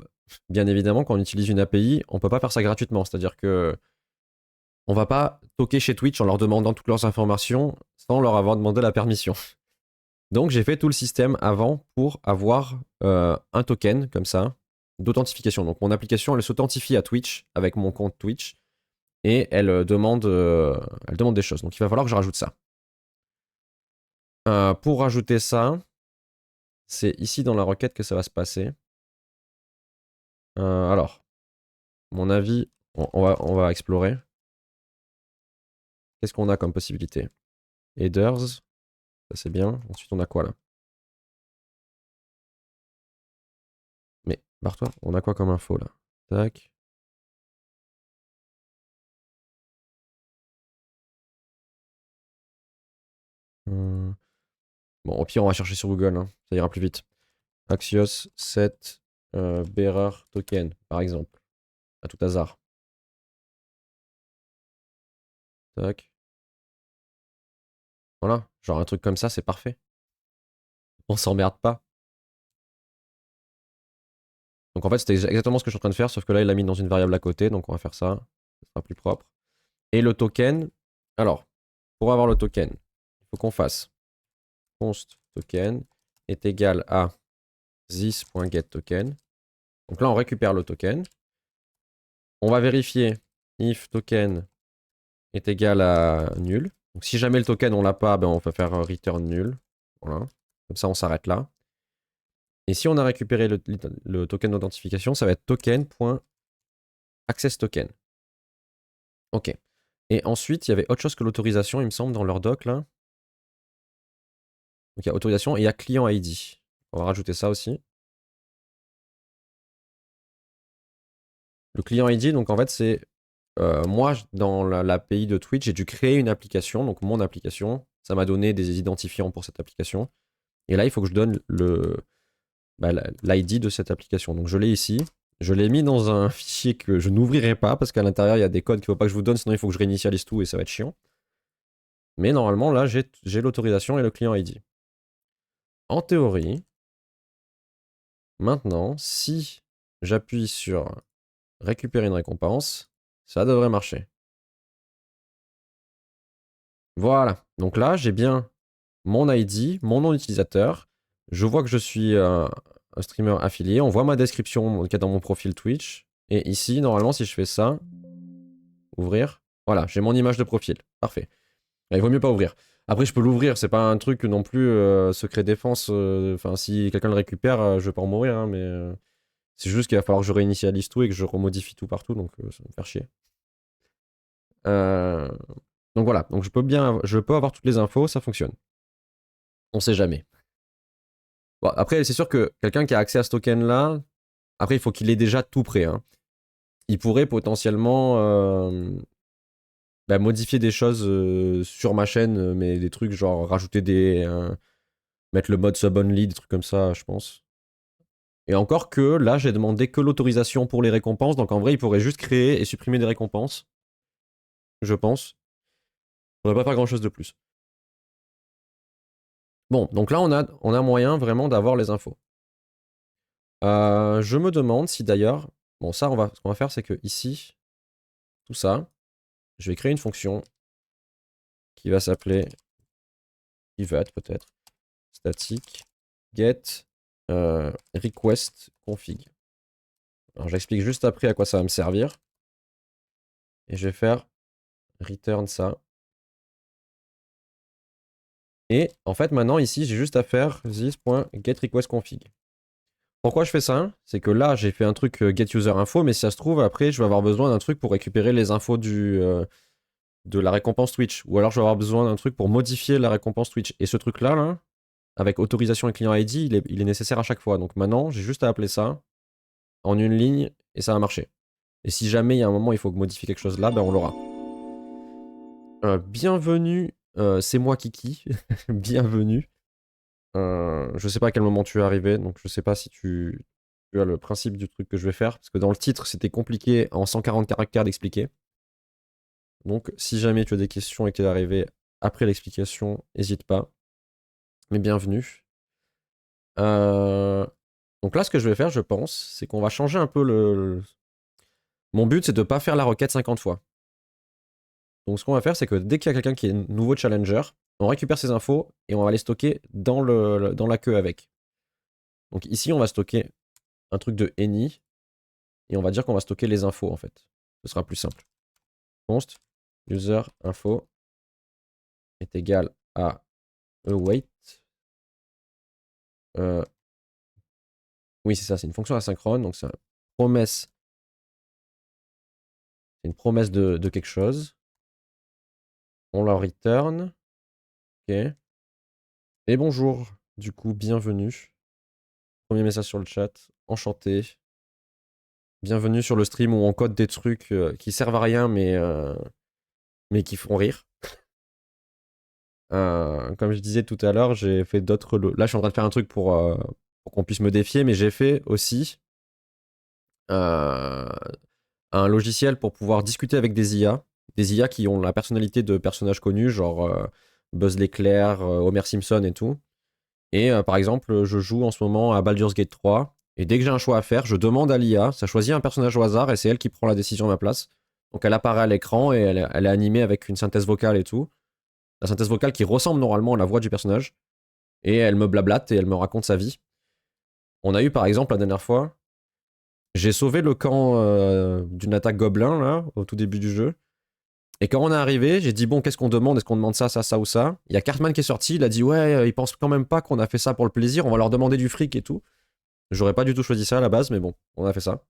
bien évidemment, quand on utilise une API, on peut pas faire ça gratuitement. C'est-à-dire que on va pas toquer chez Twitch en leur demandant toutes leurs informations sans leur avoir demandé la permission. Donc j'ai fait tout le système avant pour avoir un token comme ça d'authentification. Donc mon application, elle s'authentifie à Twitch avec mon compte Twitch et elle demande des choses. Donc il va falloir que je rajoute ça. Pour rajouter ça, c'est ici dans la requête que ça va se passer. Alors, mon avis, on va explorer. Qu'est-ce qu'on a comme possibilité? Headers, ça c'est bien. Ensuite, on a quoi là? Mais, barre-toi, on a quoi comme info là? Tac. Bon, au pire, on va chercher sur Google, hein. Ça ira plus vite. Axios 7 bearer token, par exemple. À tout hasard. Tac. Voilà, genre un truc comme ça, c'est parfait. On s'emmerde pas. Donc en fait, c'était exactement ce que je suis en train de faire, sauf que là, il l'a mis dans une variable à côté, donc on va faire ça. Ça sera plus propre. Et le token, alors, pour avoir le token, il faut qu'on fasse const token est égal à this.getToken. Donc là, on récupère le token. On va vérifier if token est égal à nul. Donc si jamais le token on l'a pas, ben on va faire return nul. Voilà. Comme ça, on s'arrête là. Et si on a récupéré le token d'authentification, ça va être token.accessToken. Ok. Et ensuite, il y avait autre chose que l'autorisation, il me semble, dans leur doc là. Donc il y a autorisation et il y a client ID. On va rajouter ça aussi. Le client ID, donc en fait, c'est moi, dans l'API de Twitch, j'ai dû créer une application, donc mon application. Ça m'a donné des identifiants pour cette application. Et là, il faut que je donne l'ID de cette application. Donc je l'ai ici. Je l'ai mis dans un fichier que je n'ouvrirai pas parce qu'à l'intérieur, il y a des codes qu'il ne faut pas que je vous donne, sinon il faut que je réinitialise tout et ça va être chiant. Mais normalement, là, j'ai l'autorisation et le client ID. En théorie, maintenant, si j'appuie sur récupérer une récompense, ça devrait marcher. Voilà. Donc là, j'ai bien mon ID, mon nom d'utilisateur. Je vois que je suis un streamer affilié. On voit ma description qu'il y a dans mon profil Twitch. Et ici, normalement, si je fais ça, ouvrir, voilà, j'ai mon image de profil. Parfait. Là, il vaut mieux pas ouvrir. Après, je peux l'ouvrir, c'est pas un truc non plus secret défense. Enfin, si quelqu'un le récupère, je vais pas en mourir, hein, mais c'est juste qu'il va falloir que je réinitialise tout et que je remodifie tout partout, donc ça va me faire chier. Euh, Donc voilà, donc je peux avoir toutes les infos, ça fonctionne. On sait jamais. Bon, après, c'est sûr que quelqu'un qui a accès à ce token-là, après, il faut qu'il ait déjà tout prêt, hein. Il pourrait potentiellement modifier des choses sur ma chaîne, mais des trucs genre rajouter mettre le mode sub-only, des trucs comme ça, je pense. Et encore que là, j'ai demandé que l'autorisation pour les récompenses, donc en vrai, il pourrait juste créer et supprimer des récompenses, je pense. On ne pas faire grand-chose de plus. Bon, donc là, on a moyen vraiment d'avoir les infos. Je me demande si d'ailleurs... Bon, ça, ce qu'on va faire, c'est que ici, tout ça, je vais créer une fonction qui va s'appeler pivot, peut-être, static, get, request config. Alors, j'explique juste après à quoi ça va me servir. Et je vais faire return ça. Et en fait, maintenant, ici, j'ai juste à faire this.getRequestConfig. Pourquoi je fais ça? C'est que là, j'ai fait un truc getUserInfo, mais si ça se trouve, après, je vais avoir besoin d'un truc pour récupérer les infos de la récompense Twitch. Ou alors, je vais avoir besoin d'un truc pour modifier la récompense Twitch. Et ce truc-là, là, avec autorisation et client ID, il est nécessaire à chaque fois. Donc maintenant, j'ai juste à appeler ça en une ligne et ça va marcher. Et si jamais il y a un moment il faut modifier quelque chose là, ben on l'aura. Bienvenue, c'est moi Kiki. Bienvenue. Je sais pas à quel moment tu es arrivé, donc je sais pas si tu as le principe du truc que je vais faire, parce que dans le titre c'était compliqué en 140 caractères d'expliquer. Donc si jamais tu as des questions et que tu es arrivé après l'explication, n'hésite pas. Mais bienvenue. Donc là ce que je vais faire, je pense, c'est qu'on va changer un peu Mon but c'est de pas faire la requête 50 fois. Donc ce qu'on va faire, c'est que dès qu'il y a quelqu'un qui est nouveau challenger, on récupère ses infos et on va les stocker dans la queue avec. Donc ici, on va stocker un truc de any et on va dire qu'on va stocker les infos en fait. Ce sera plus simple. Const user info est égal à await. Oui, c'est ça, c'est une fonction asynchrone, donc c'est promesse. C'est une promesse de quelque chose. On la return. Ok. Et bonjour, du coup, bienvenue. Premier message sur le chat. Enchanté. Bienvenue sur le stream où on code des trucs qui servent à rien mais qui font rire. Comme je disais tout à l'heure, j'ai fait d'autres... Là, je suis en train de faire un truc pour qu'on puisse me défier, mais j'ai fait aussi un logiciel pour pouvoir discuter avec des IA. Des IA qui ont la personnalité de personnages connus, genre Buzz l'éclair, Homer Simpson et tout. Et par exemple, je joue en ce moment à Baldur's Gate 3. Et dès que j'ai un choix à faire, je demande à l'IA, ça choisit un personnage au hasard et c'est elle qui prend la décision à ma place. Donc elle apparaît à l'écran et elle est animée avec une synthèse vocale et tout. La synthèse vocale qui ressemble normalement à la voix du personnage. Et elle me blablate et elle me raconte sa vie. On a eu par exemple la dernière fois, j'ai sauvé le camp d'une attaque gobelin là, au tout début du jeu. Et quand on est arrivé, j'ai dit bon, qu'est-ce qu'on demande? Est-ce qu'on demande ça, ça, ça ou ça? Il y a Cartman qui est sorti, il a dit ouais, il pense quand même pas qu'on a fait ça pour le plaisir, on va leur demander du fric et tout. J'aurais pas du tout choisi ça à la base, mais bon, on a fait ça.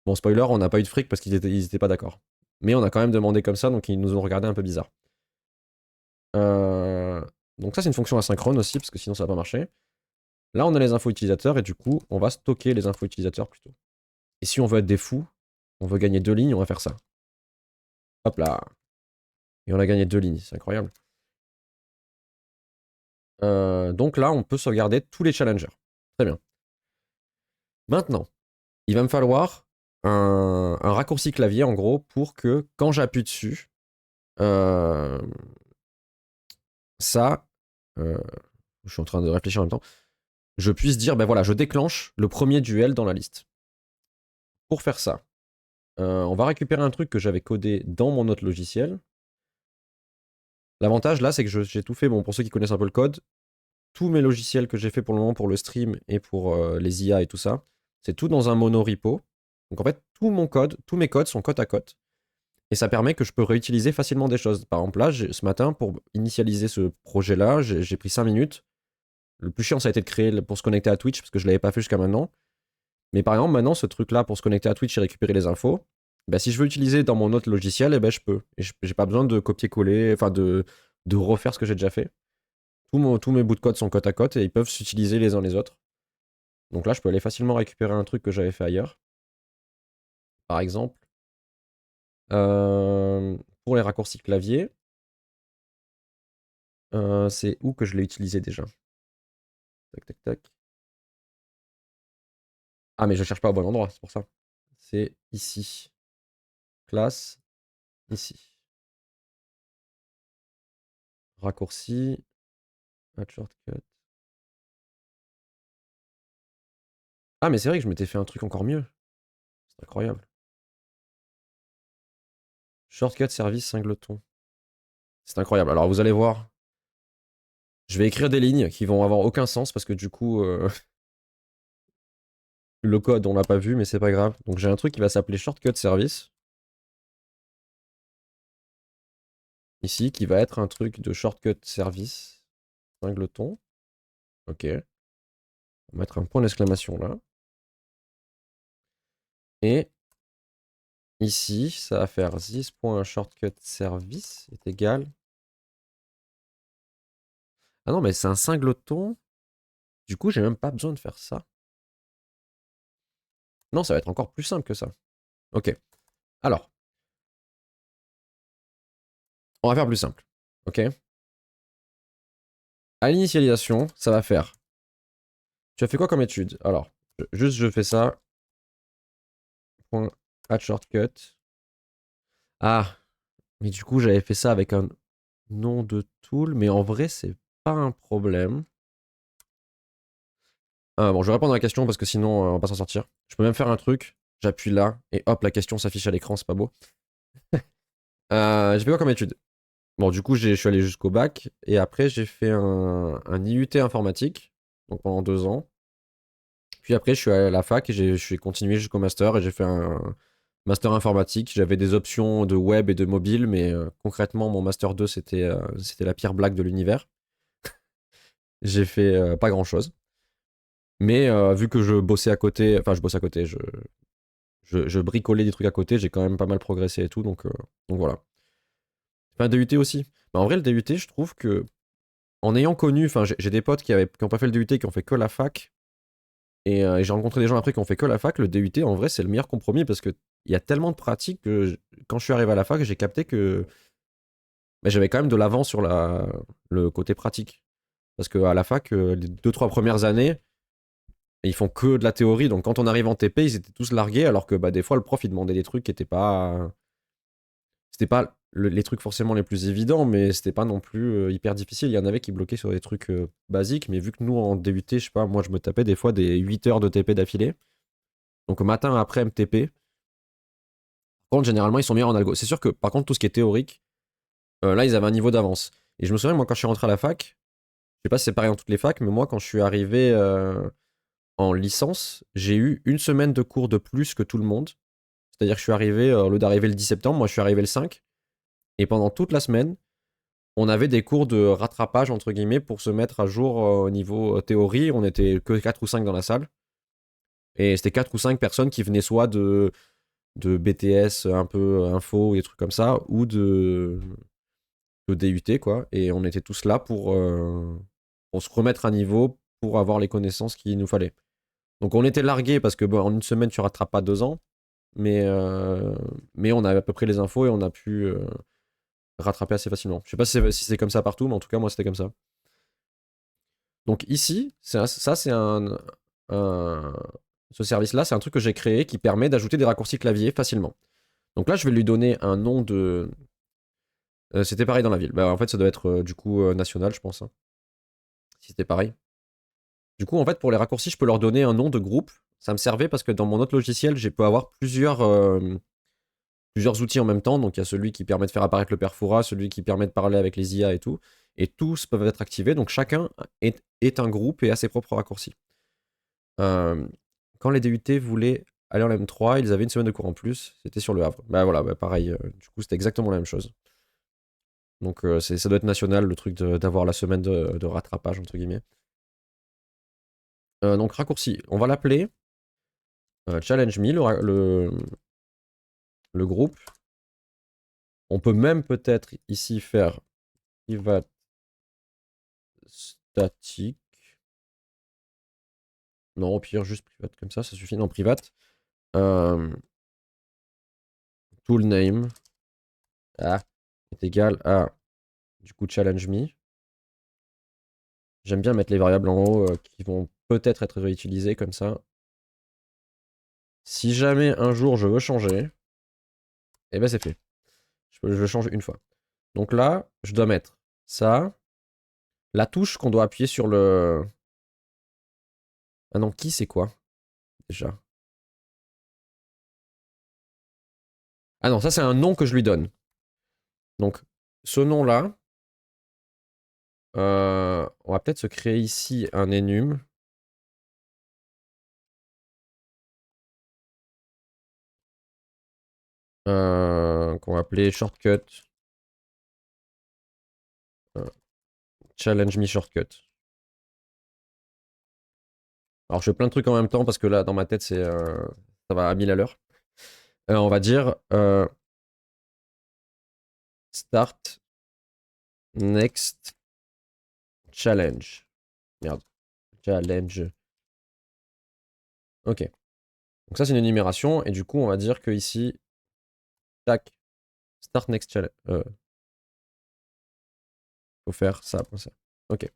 Bon, spoiler, on n'a pas eu de fric parce qu'ils étaient pas d'accord. Mais on a quand même demandé comme ça, donc ils nous ont regardé un peu bizarre. Donc ça, c'est une fonction asynchrone aussi, parce que sinon ça va pas marcher. Là, on a les infos utilisateurs, et du coup, on va stocker les infos utilisateurs plutôt. Et si on veut être des fous, on veut gagner 2 lignes, on va faire ça. Hop là. Et on a gagné 2 lignes, c'est incroyable. Donc là, on peut sauvegarder tous les challengers. Très bien. Maintenant, il va me falloir un raccourci clavier, en gros, pour que quand j'appuie dessus, ça, je suis en train de réfléchir en même temps, je puisse dire, ben voilà, je déclenche le premier duel dans la liste. Pour faire ça, on va récupérer un truc que j'avais codé dans mon autre logiciel. L'avantage là, c'est que j'ai tout fait, bon, pour ceux qui connaissent un peu le code, tous mes logiciels que j'ai fait pour le moment pour le stream et pour les IA et tout ça, c'est tout dans un monorepo. Donc en fait, tout mon code, tous mes codes sont côte à côte. Et ça permet que je peux réutiliser facilement des choses. Par exemple, là, ce matin, pour initialiser ce projet-là, j'ai pris 5 minutes. Le plus chiant, ça a été de créer pour se connecter à Twitch, parce que je ne l'avais pas fait jusqu'à maintenant. Mais par exemple, maintenant, ce truc-là, pour se connecter à Twitch et récupérer les infos, bah, si je veux utiliser dans mon autre logiciel, eh ben, je peux. Et j'ai pas besoin de copier-coller, enfin de refaire ce que j'ai déjà fait. Tous mes bouts de code sont côte à côte et ils peuvent s'utiliser les uns les autres. Donc là, je peux aller facilement récupérer un truc que j'avais fait ailleurs. Par exemple, pour les raccourcis clavier, c'est où que je l'ai utilisé déjà? Tac, tac, tac. Ah, mais je cherche pas au bon endroit, c'est pour ça. C'est ici. Classe, ici. Raccourci, add shortcut. Ah, mais c'est vrai que je m'étais fait un truc encore mieux. C'est incroyable. Shortcut service singleton. C'est incroyable. Alors vous allez voir, je vais écrire des lignes qui vont avoir aucun sens parce que du coup, le code on l'a pas vu, mais c'est pas grave. Donc j'ai un truc qui va s'appeler shortcut service. Ici, qui va être un truc de shortcut service. Singleton. Ok. On va mettre un point d'exclamation là. Et ici, ça va faire this.shortcutService est égal. Ah non, mais c'est un singleton. Du coup, j'ai même pas besoin de faire ça. Non, ça va être encore plus simple que ça. Ok. Alors, on va faire plus simple. Ok. À l'initialisation, ça va faire. Tu as fait quoi comme étude? Alors, juste je fais ça. Point add shortcut. Ah, mais du coup, j'avais fait ça avec un nom de tool, mais en vrai, c'est pas un problème. Bon, je vais répondre à la question parce que sinon, on va pas s'en sortir. Je peux même faire un truc. J'appuie là et hop, la question s'affiche à l'écran, c'est pas beau. J'ai fait quoi comme étude? Bon, du coup, je suis allé jusqu'au bac et après, j'ai fait un IUT informatique, donc pendant 2 ans. Puis après, je suis allé à la fac et je suis continué jusqu'au master et j'ai fait un master informatique. J'avais des options de web et de mobile, mais concrètement, mon master 2, c'était la pire blague de l'univers. J'ai fait pas grand-chose. Mais vu que je bossais à côté, enfin, je bossais à côté, je bricolais des trucs à côté, j'ai quand même pas mal progressé et tout, donc voilà. Enfin, DUT aussi. Mais en vrai, le DUT, je trouve que, en ayant connu, enfin, j'ai des potes qui ont pas fait le DUT, qui ont fait que la fac, et j'ai rencontré des gens après qui ont fait que la fac. Le DUT, en vrai, c'est le meilleur compromis parce que il y a tellement de pratiques que quand je suis arrivé à la fac, j'ai capté que bah, j'avais quand même de l'avant sur le côté pratique. Parce qu'à la fac, les 2-3 premières années, ils font que de la théorie. Donc quand on arrive en TP, ils étaient tous largués, alors que bah, des fois, le prof, il demandait des trucs qui étaient pas. C'était pas les trucs forcément les plus évidents, mais c'était pas non plus hyper difficile. Il y en avait qui bloquaient sur des trucs basiques, mais vu que nous, en DUT, je sais pas, moi, je me tapais des fois des 8 heures de TP d'affilée. Donc matin, après MTP. Par contre, généralement, ils sont meilleurs en algo. C'est sûr que, par contre, tout ce qui est théorique, là, ils avaient un niveau d'avance. Et je me souviens, moi, quand je suis rentré à la fac, je sais pas si c'est pareil dans toutes les facs, mais moi, quand je suis arrivé en licence, j'ai eu une semaine de cours de plus que tout le monde. C'est-à-dire que je suis arrivé, au lieu d'arriver le 10 septembre, moi, je suis arrivé le 5. Et pendant toute la semaine, on avait des cours de rattrapage, entre guillemets, pour se mettre à jour au niveau théorie. On était que 4 ou 5 dans la salle. Et c'était 4 ou 5 personnes qui venaient soit de BTS un peu info, des trucs comme ça, ou de DUT, quoi. Et on était tous là pour se remettre à niveau, pour avoir les connaissances qu'il nous fallait. Donc on était largués parce que bon, en une semaine, tu rattrapes pas 2 ans. Mais on avait à peu près les infos et on a pu rattraper assez facilement. Je sais pas si c'est comme ça partout, mais en tout cas, moi, c'était comme ça. Donc ici, ça, c'est ce service-là, c'est un truc que j'ai créé qui permet d'ajouter des raccourcis clavier facilement. Donc là, je vais lui donner un nom de. C'était pareil dans la ville. Bah, en fait, ça doit être du coup national, je pense, hein, si c'était pareil. Du coup, en fait, pour les raccourcis, je peux leur donner un nom de groupe. Ça me servait parce que dans mon autre logiciel, je peux avoir plusieurs outils en même temps. Donc, il y a celui qui permet de faire apparaître le perfora, celui qui permet de parler avec les IA et tout. et tous peuvent être activés, donc chacun est un groupe et a ses propres raccourcis. Quand les DUT voulaient aller en M3, ils avaient une semaine de cours en plus, c'était sur le Havre. Bah voilà, bah pareil, du coup c'était exactement la même chose. Donc ça doit être national le truc d'avoir la semaine de rattrapage, entre guillemets. Donc raccourci, on va l'appeler Challenge Me, le groupe. On peut même peut-être ici faire private statique. Non, au pire, juste private comme ça suffit. Non, private. Tool name est égal à du coup challenge me. J'aime bien mettre les variables en haut qui vont peut-être être réutilisées comme ça. Si jamais un jour je veux changer, et ben c'est fait. Je change une fois. Donc là, je dois mettre ça. La touche qu'on doit appuyer sur le... Ah non, qui c'est quoi déjà? Ah non, ça c'est un nom que je lui donne. Donc ce nom-là, on va peut-être se créer ici un enum. Qu'on va appeler shortcut. Challenge me shortcut. Alors je fais plein de trucs en même temps parce que là dans ma tête c'est ça va à 1000 à l'heure. On va dire start next challenge. Merde. Challenge. Ok. Donc ça c'est une énumération et du coup on va dire que ici tac start next challenge. Faut faire ça. Ok.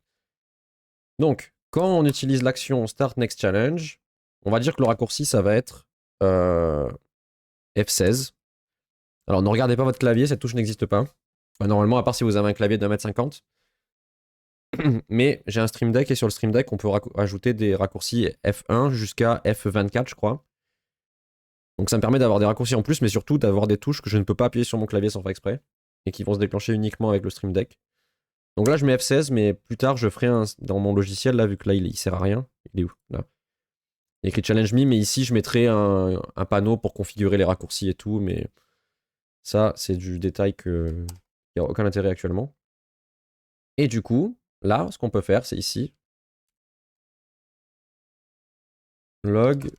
Donc quand on utilise l'action start next challenge, on va dire que le raccourci ça va être F16. Alors ne regardez pas votre clavier, cette touche n'existe pas. Enfin, normalement, à part si vous avez un clavier de 1m50. Mais j'ai un Stream Deck et sur le Stream Deck, on peut ajouter des raccourcis F1 jusqu'à F24, je crois. Donc ça me permet d'avoir des raccourcis en plus, mais surtout d'avoir des touches que je ne peux pas appuyer sur mon clavier sans faire exprès et qui vont se déclencher uniquement avec le Stream Deck. Donc là, je mets F16, mais plus tard, je ferai dans mon logiciel, là, vu que là, il sert à rien. Il est où? Là. Il y a écrit Challenge Me, mais ici, je mettrai un panneau pour configurer les raccourcis et tout, mais ça, c'est du détail qui n'a aucun intérêt actuellement. Et du coup, là, ce qu'on peut faire, c'est ici. Log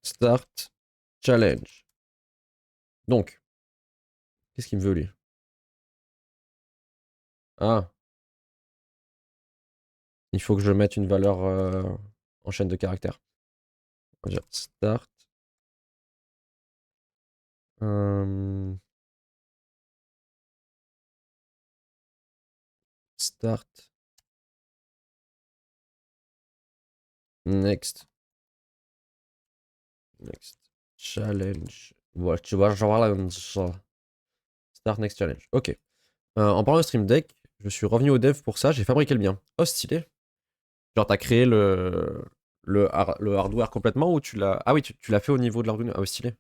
start challenge. Donc, qu'est-ce qu'il me veut lui? Ah, il faut que je mette une valeur en chaîne de caractères. On va dire start. Start. Next. Next. Challenge. Voilà, tu vois, Start next challenge. Ok. En parlant de Stream Deck, je suis revenu au dev pour ça. J'ai fabriqué le bien. Oh, stylé. Genre, t'as créé le hardware complètement ou tu l'as. Ah oui, tu l'as fait au niveau de l'Arduino. Ah oui, stylé.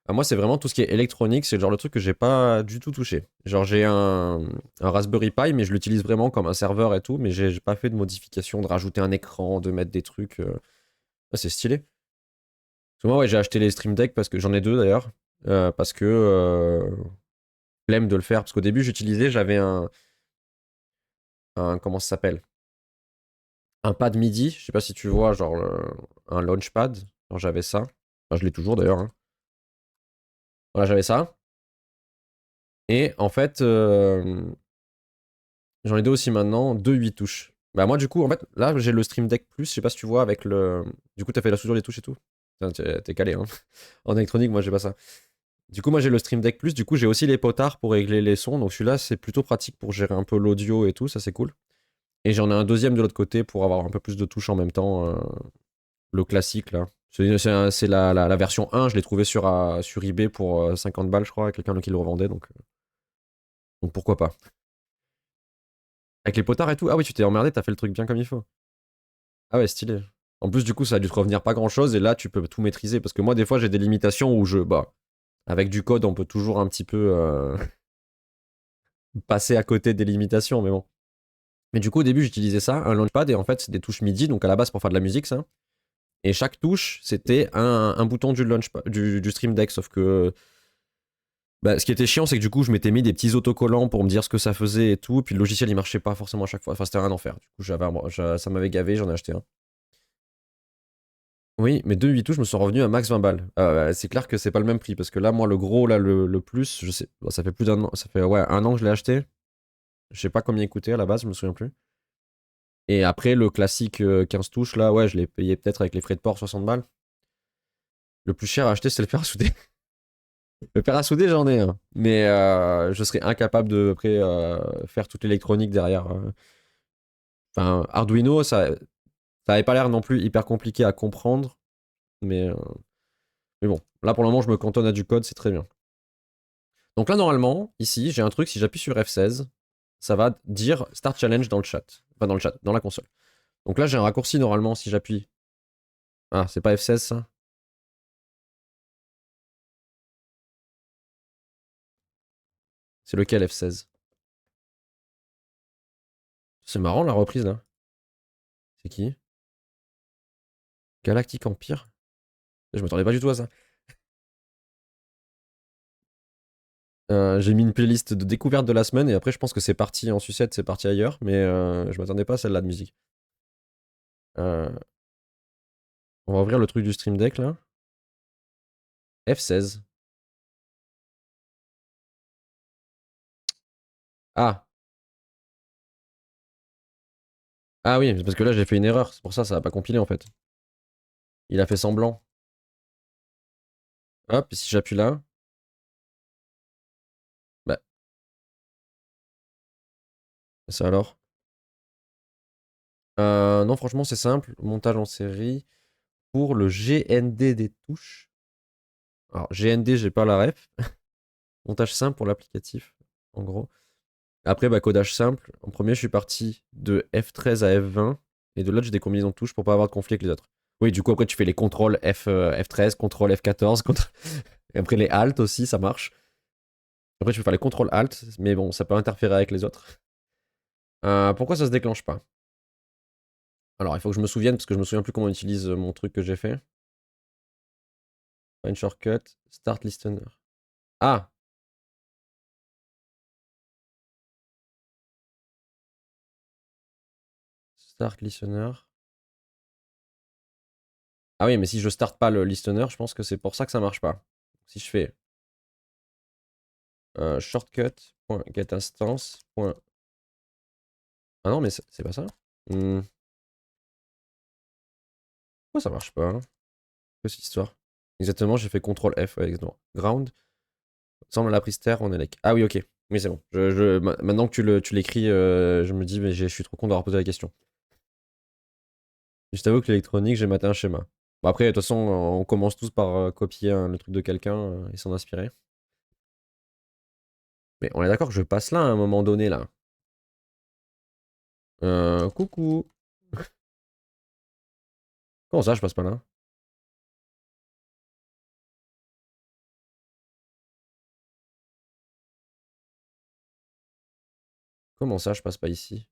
Ah, moi, c'est vraiment tout ce qui est électronique, c'est le genre le truc que j'ai pas du tout touché. Genre, j'ai un Raspberry Pi, mais je l'utilise vraiment comme un serveur et tout, mais j'ai pas fait de modification, de rajouter un écran, de mettre des trucs. Ah, c'est stylé. Parce que moi, ouais, j'ai acheté les Stream Deck parce que j'en ai deux d'ailleurs, parce que flemme de le faire. Parce qu'au début, j'avais un comment ça s'appelle? Un pad MIDI. Je sais pas si tu vois, genre un launchpad. Genre, j'avais ça. Enfin, je l'ai toujours d'ailleurs, hein. Voilà, j'avais ça. Et en fait, j'en ai deux aussi maintenant, deux 8 touches. Bah moi du coup, en fait, là j'ai le Stream Deck Plus, je sais pas si tu vois avec le... Du coup t'as fait la soudure des touches et tout. T'es calé, hein. En électronique, moi j'ai pas ça. Du coup moi j'ai le Stream Deck Plus, du coup j'ai aussi les potards pour régler les sons, donc celui-là c'est plutôt pratique pour gérer un peu l'audio et tout, ça c'est cool. Et j'en ai un deuxième de l'autre côté pour avoir un peu plus de touches en même temps, le classique là. C'est la version 1, je l'ai trouvé sur eBay pour 50 balles je crois, quelqu'un qui le revendait, donc pourquoi pas. Avec les potards et tout, ah oui tu t'es emmerdé, t'as fait le truc bien comme il faut. Ah ouais, stylé. En plus, du coup, ça a dû te revenir pas grand chose et là, tu peux tout maîtriser. Parce que moi, des fois, j'ai des limitations où bah, avec du code, on peut toujours un petit peu passer à côté des limitations, mais bon. Mais du coup, au début, j'utilisais ça, un launchpad, et en fait, c'est des touches MIDI, donc à la base pour faire de la musique, ça. Et chaque touche, c'était un bouton du launchpad, du Stream Deck, sauf que. Bah, ce qui était chiant, c'est que du coup, je m'étais mis des petits autocollants pour me dire ce que ça faisait et tout, puis le logiciel il marchait pas forcément à chaque fois. Enfin, c'était un enfer. Du coup, ça m'avait gavé, j'en ai acheté un. Oui, mais 2 8 touches, je me suis revenu à max 20 balles. C'est clair que c'est pas le même prix, parce que là, moi, le gros, là, le plus, je sais, bon, ça fait plus d'un an, ça fait ouais, un an que je l'ai acheté. Je sais pas combien il coûtait à la base, je me souviens plus. Et après, le classique 15 touches, là, ouais, je l'ai payé peut-être avec les frais de port 60 balles. Le plus cher à acheter, c'est le fer à souder. Le fer à souder, j'en ai un. Mais je serais incapable de après, faire toute l'électronique derrière. Enfin, Arduino, ça avait pas l'air non plus hyper compliqué à comprendre. Mais, euh, mais bon, là pour le moment, je me cantonne à du code, c'est très bien. Donc là, normalement, ici, j'ai un truc, si j'appuie sur F16, ça va dire Start Challenge dans le chat. Enfin, dans le chat, dans la console. Donc là, j'ai un raccourci normalement si j'appuie. Ah, c'est pas F16 ça? C'est lequel F16? C'est marrant la reprise là. C'est qui? Galactic Empire? Je m'attendais pas du tout à ça. J'ai mis une playlist de découverte de la semaine et après je pense que c'est parti en sucette, c'est parti ailleurs, mais je m'attendais pas à celle-là de musique. Euh, on va ouvrir le truc du Stream Deck là. F16. Ah, ah oui, parce que là j'ai fait une erreur, c'est pour ça ça va pas compiler en fait. Il a fait semblant. Hop, et si j'appuie là, bah ça alors. Non, franchement c'est simple, montage en série. Pour le GND des touches. Alors GND, j'ai pas la ref. Montage simple pour l'applicatif, en gros. Après, bah, codage simple. En premier, je suis parti de F13 à F20. Et de l'autre, j'ai des combinaisons de touches pour pas avoir de conflit avec les autres. Oui, du coup, après, tu fais les contrôles F13, contrôle F14, et après les alt aussi, ça marche. Après, tu peux faire les contrôles alt, mais bon, ça peut interférer avec les autres. Pourquoi ça se déclenche pas? Alors, il faut que je me souvienne, parce que je me souviens plus comment on utilise mon truc que j'ai fait. Find shortcut, start listener. Ah! Start listener. Ah oui, mais si je starte pas le listener, je pense que c'est pour ça que ça marche pas. Si je fais shortcut.getInstance. Ah non, mais c'est pas ça. Pourquoi ça marche pas hein? Que cette histoire. Exactement, j'ai fait CTRL F, ouais, non. Ground. Semble la prise terre, on est like. Ah oui, ok. Oui, c'est bon. Maintenant que tu l'écris, je me dis, mais je suis trop con d'avoir posé la question. Je t'avoue que l'électronique, j'ai maté un schéma. Bon, après, de toute façon, on commence tous par copier le truc de quelqu'un et s'en inspirer. Mais on est d'accord que je passe là à un moment donné, là. Coucou. Comment ça, je passe pas là? Comment ça, je passe pas ici?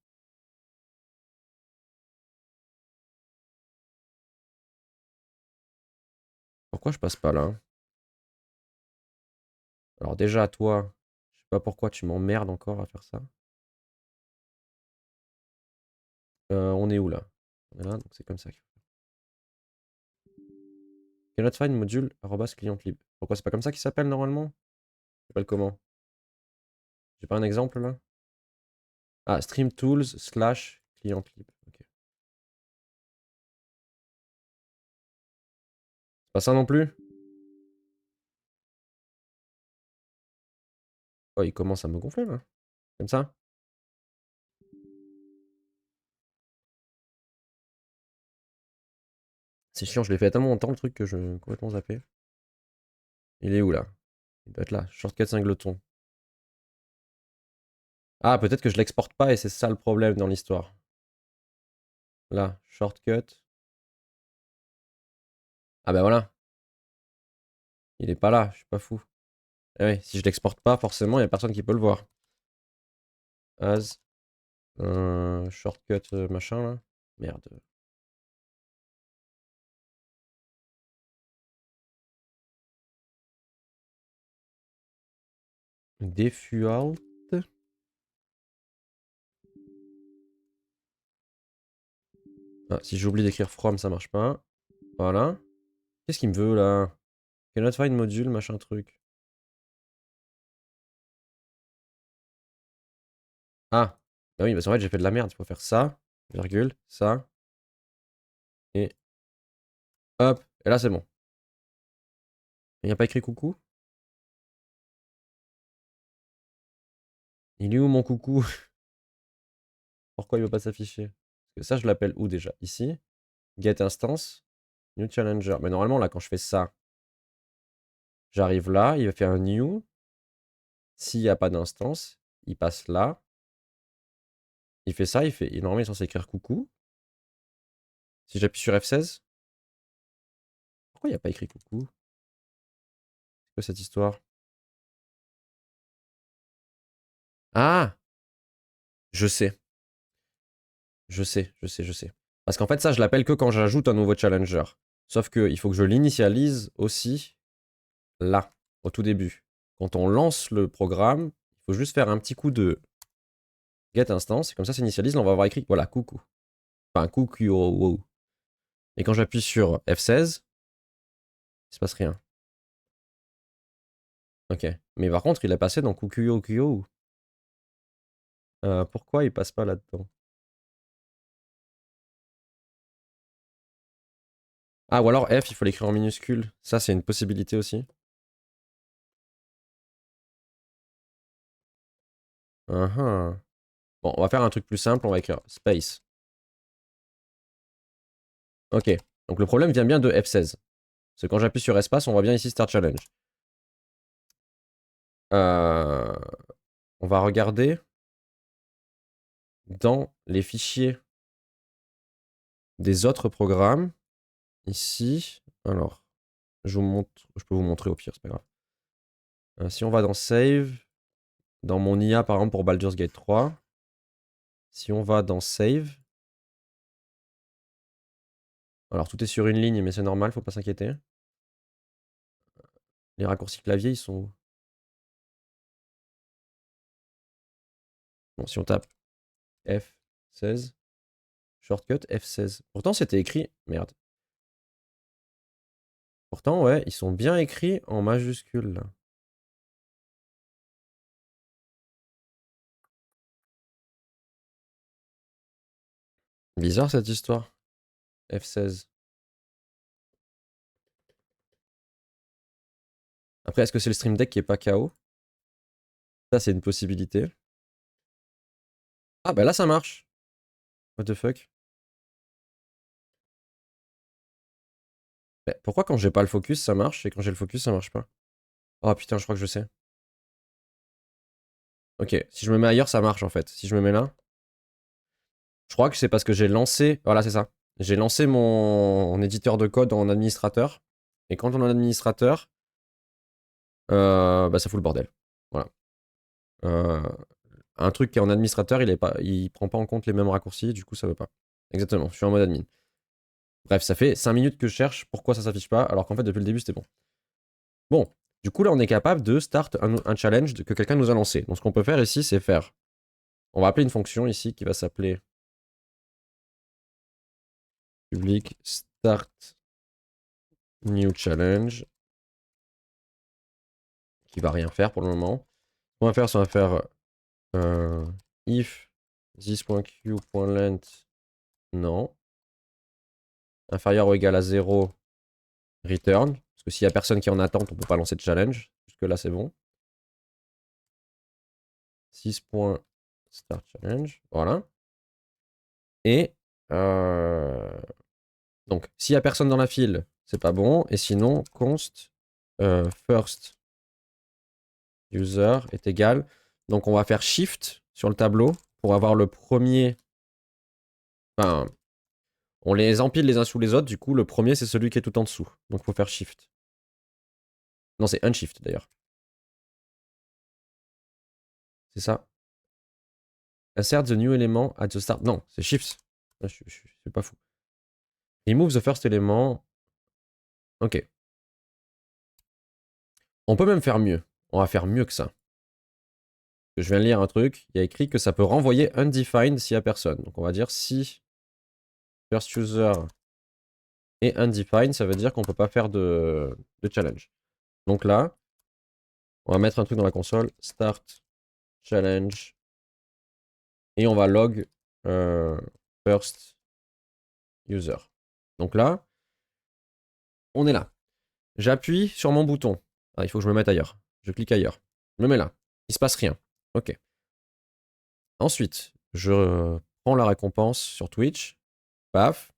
Pourquoi je passe pas là? Alors déjà, toi, je sais pas pourquoi tu m'emmerdes encore à faire ça. On est où là? On est là, donc c'est comme ça. Cannot find module arrobas client lib. Pourquoi c'est pas comme ça qu'il s'appelle normalement? Il s'appelle comment? J'ai pas un exemple là? Ah, stream tools slash client lib. Ok. C'est pas ça non plus? Oh, il commence à me gonfler là. Comme ça? C'est chiant, je l'ai fait il y a tellement longtemps le truc que je complètement zappé. Il est où là? Il doit être là. Shortcut singleton. Ah, peut-être que je l'exporte pas et c'est ça le problème dans l'histoire. Là, shortcut. Ah bah voilà. Il est pas là, je suis pas fou. Eh oui, si je l'exporte pas, forcément, il y a personne qui peut le voir. As Shortcut machin là. Merde. Default. Ah, si j'oublie d'écrire from, ça marche pas. Voilà. Qu'est-ce qu'il me veut là? Cannot find module, machin truc. Ah. Bah oui, parce qu'en fait j'ai fait de la merde. Il faut faire ça, virgule, ça. Et hop. Et là c'est bon. Il n'y a pas écrit coucou? Il est où mon coucou? Pourquoi il veut pas s'afficher? Parce que ça je l'appelle où déjà? Ici. Get instance. New challenger. Mais normalement là quand je fais ça, j'arrive là, il va faire un new. S'il n'y a pas d'instance, il passe là. Il fait ça, normalement il est censé écrire coucou. Si j'appuie sur F16. Pourquoi il n'y a pas écrit coucou? C'est quoi cette histoire? Ah! Je sais. Je sais, je sais, je sais. Parce qu'en fait, ça, je l'appelle que quand j'ajoute un nouveau challenger. Sauf qu'il faut que je l'initialise aussi là, au tout début. Quand on lance le programme, il faut juste faire un petit coup de get instance. Et comme ça s'initialise, là, on va avoir écrit, voilà, coucou. Enfin, coucou. Wow. Et quand j'appuie sur F16, il se passe rien. Ok. Mais par contre, il est passé dans coucou. Pourquoi il passe pas là-dedans? Ah, ou alors F, il faut l'écrire en minuscule. Ça, c'est une possibilité aussi. Bon, on va faire un truc plus simple. On va écrire space. Ok. Donc le problème vient bien de F16. Parce que quand j'appuie sur espace, on voit bien ici Start Challenge. Euh, on va regarder dans les fichiers des autres programmes. Ici. Alors, je peux vous montrer au pire, c'est pas grave. Si on va dans Save, dans mon IA par exemple pour Baldur's Gate 3, si on va dans Save, alors tout est sur une ligne, mais c'est normal, faut pas s'inquiéter. Les raccourcis clavier, ils sont où? Bon, si on tape F16, shortcut F16. Pourtant, c'était écrit. Merde. Pourtant, ouais, ils sont bien écrits en majuscules là. Bizarre cette histoire. F16. Après, est-ce que c'est le Stream Deck qui est pas KO? Ça, c'est une possibilité. Ah, bah là, ça marche. What the fuck? Pourquoi quand j'ai pas le focus, ça marche, et quand j'ai le focus, ça marche pas? Oh putain, je crois que je sais. Ok, si je me mets ailleurs, ça marche en fait. Si je me mets là, je crois que c'est parce que j'ai lancé. Voilà, c'est ça. J'ai lancé mon éditeur de code en administrateur. Et quand on est en administrateur, bah, ça fout le bordel. Voilà. Euh, un truc qui est en administrateur, il prend pas en compte les mêmes raccourcis, du coup, ça veut pas. Exactement, je suis en mode admin. Bref, ça fait 5 minutes que je cherche pourquoi ça s'affiche pas, alors qu'en fait, depuis le début, c'était bon. Bon, du coup, là, on est capable de start un challenge que quelqu'un nous a lancé. Donc, ce qu'on peut faire ici, c'est faire. On va appeler une fonction ici qui va s'appeler public start new challenge, qui va rien faire pour le moment. Ce qu'on va faire, c'est on va faire if this.q.length non, inférieur ou égal à 0, return. Parce que s'il y a personne qui est en attente, on peut pas lancer de challenge. Jusque là, c'est bon. 6.start challenge. Voilà. Et donc, s'il y a personne dans la file, c'est pas bon. Et sinon, const first user est égal. Donc, on va faire shift sur le tableau pour avoir le premier. Enfin, on les empile les uns sous les autres. Du coup, le premier, c'est celui qui est tout en dessous. Donc, il faut faire shift. Non, c'est unshift d'ailleurs. C'est ça. Insert the new element at the start. Non, c'est shifts. Je suis pas fou. Remove the first element. Ok. On peut même faire mieux. On va faire mieux que ça. Je viens de lire un truc. Il y a écrit que ça peut renvoyer undefined s'il n'y a personne. Donc on va dire si first user est undefined, ça veut dire qu'on peut pas faire de challenge. Donc là, on va mettre un truc dans la console. Start challenge. Et on va log first user. Donc là, on est là. J'appuie sur mon bouton. Ah, il faut que je me mette ailleurs. Je clique ailleurs. Je me mets là. Il se passe rien. Ok. Ensuite, je prends la récompense sur Twitch. Paf.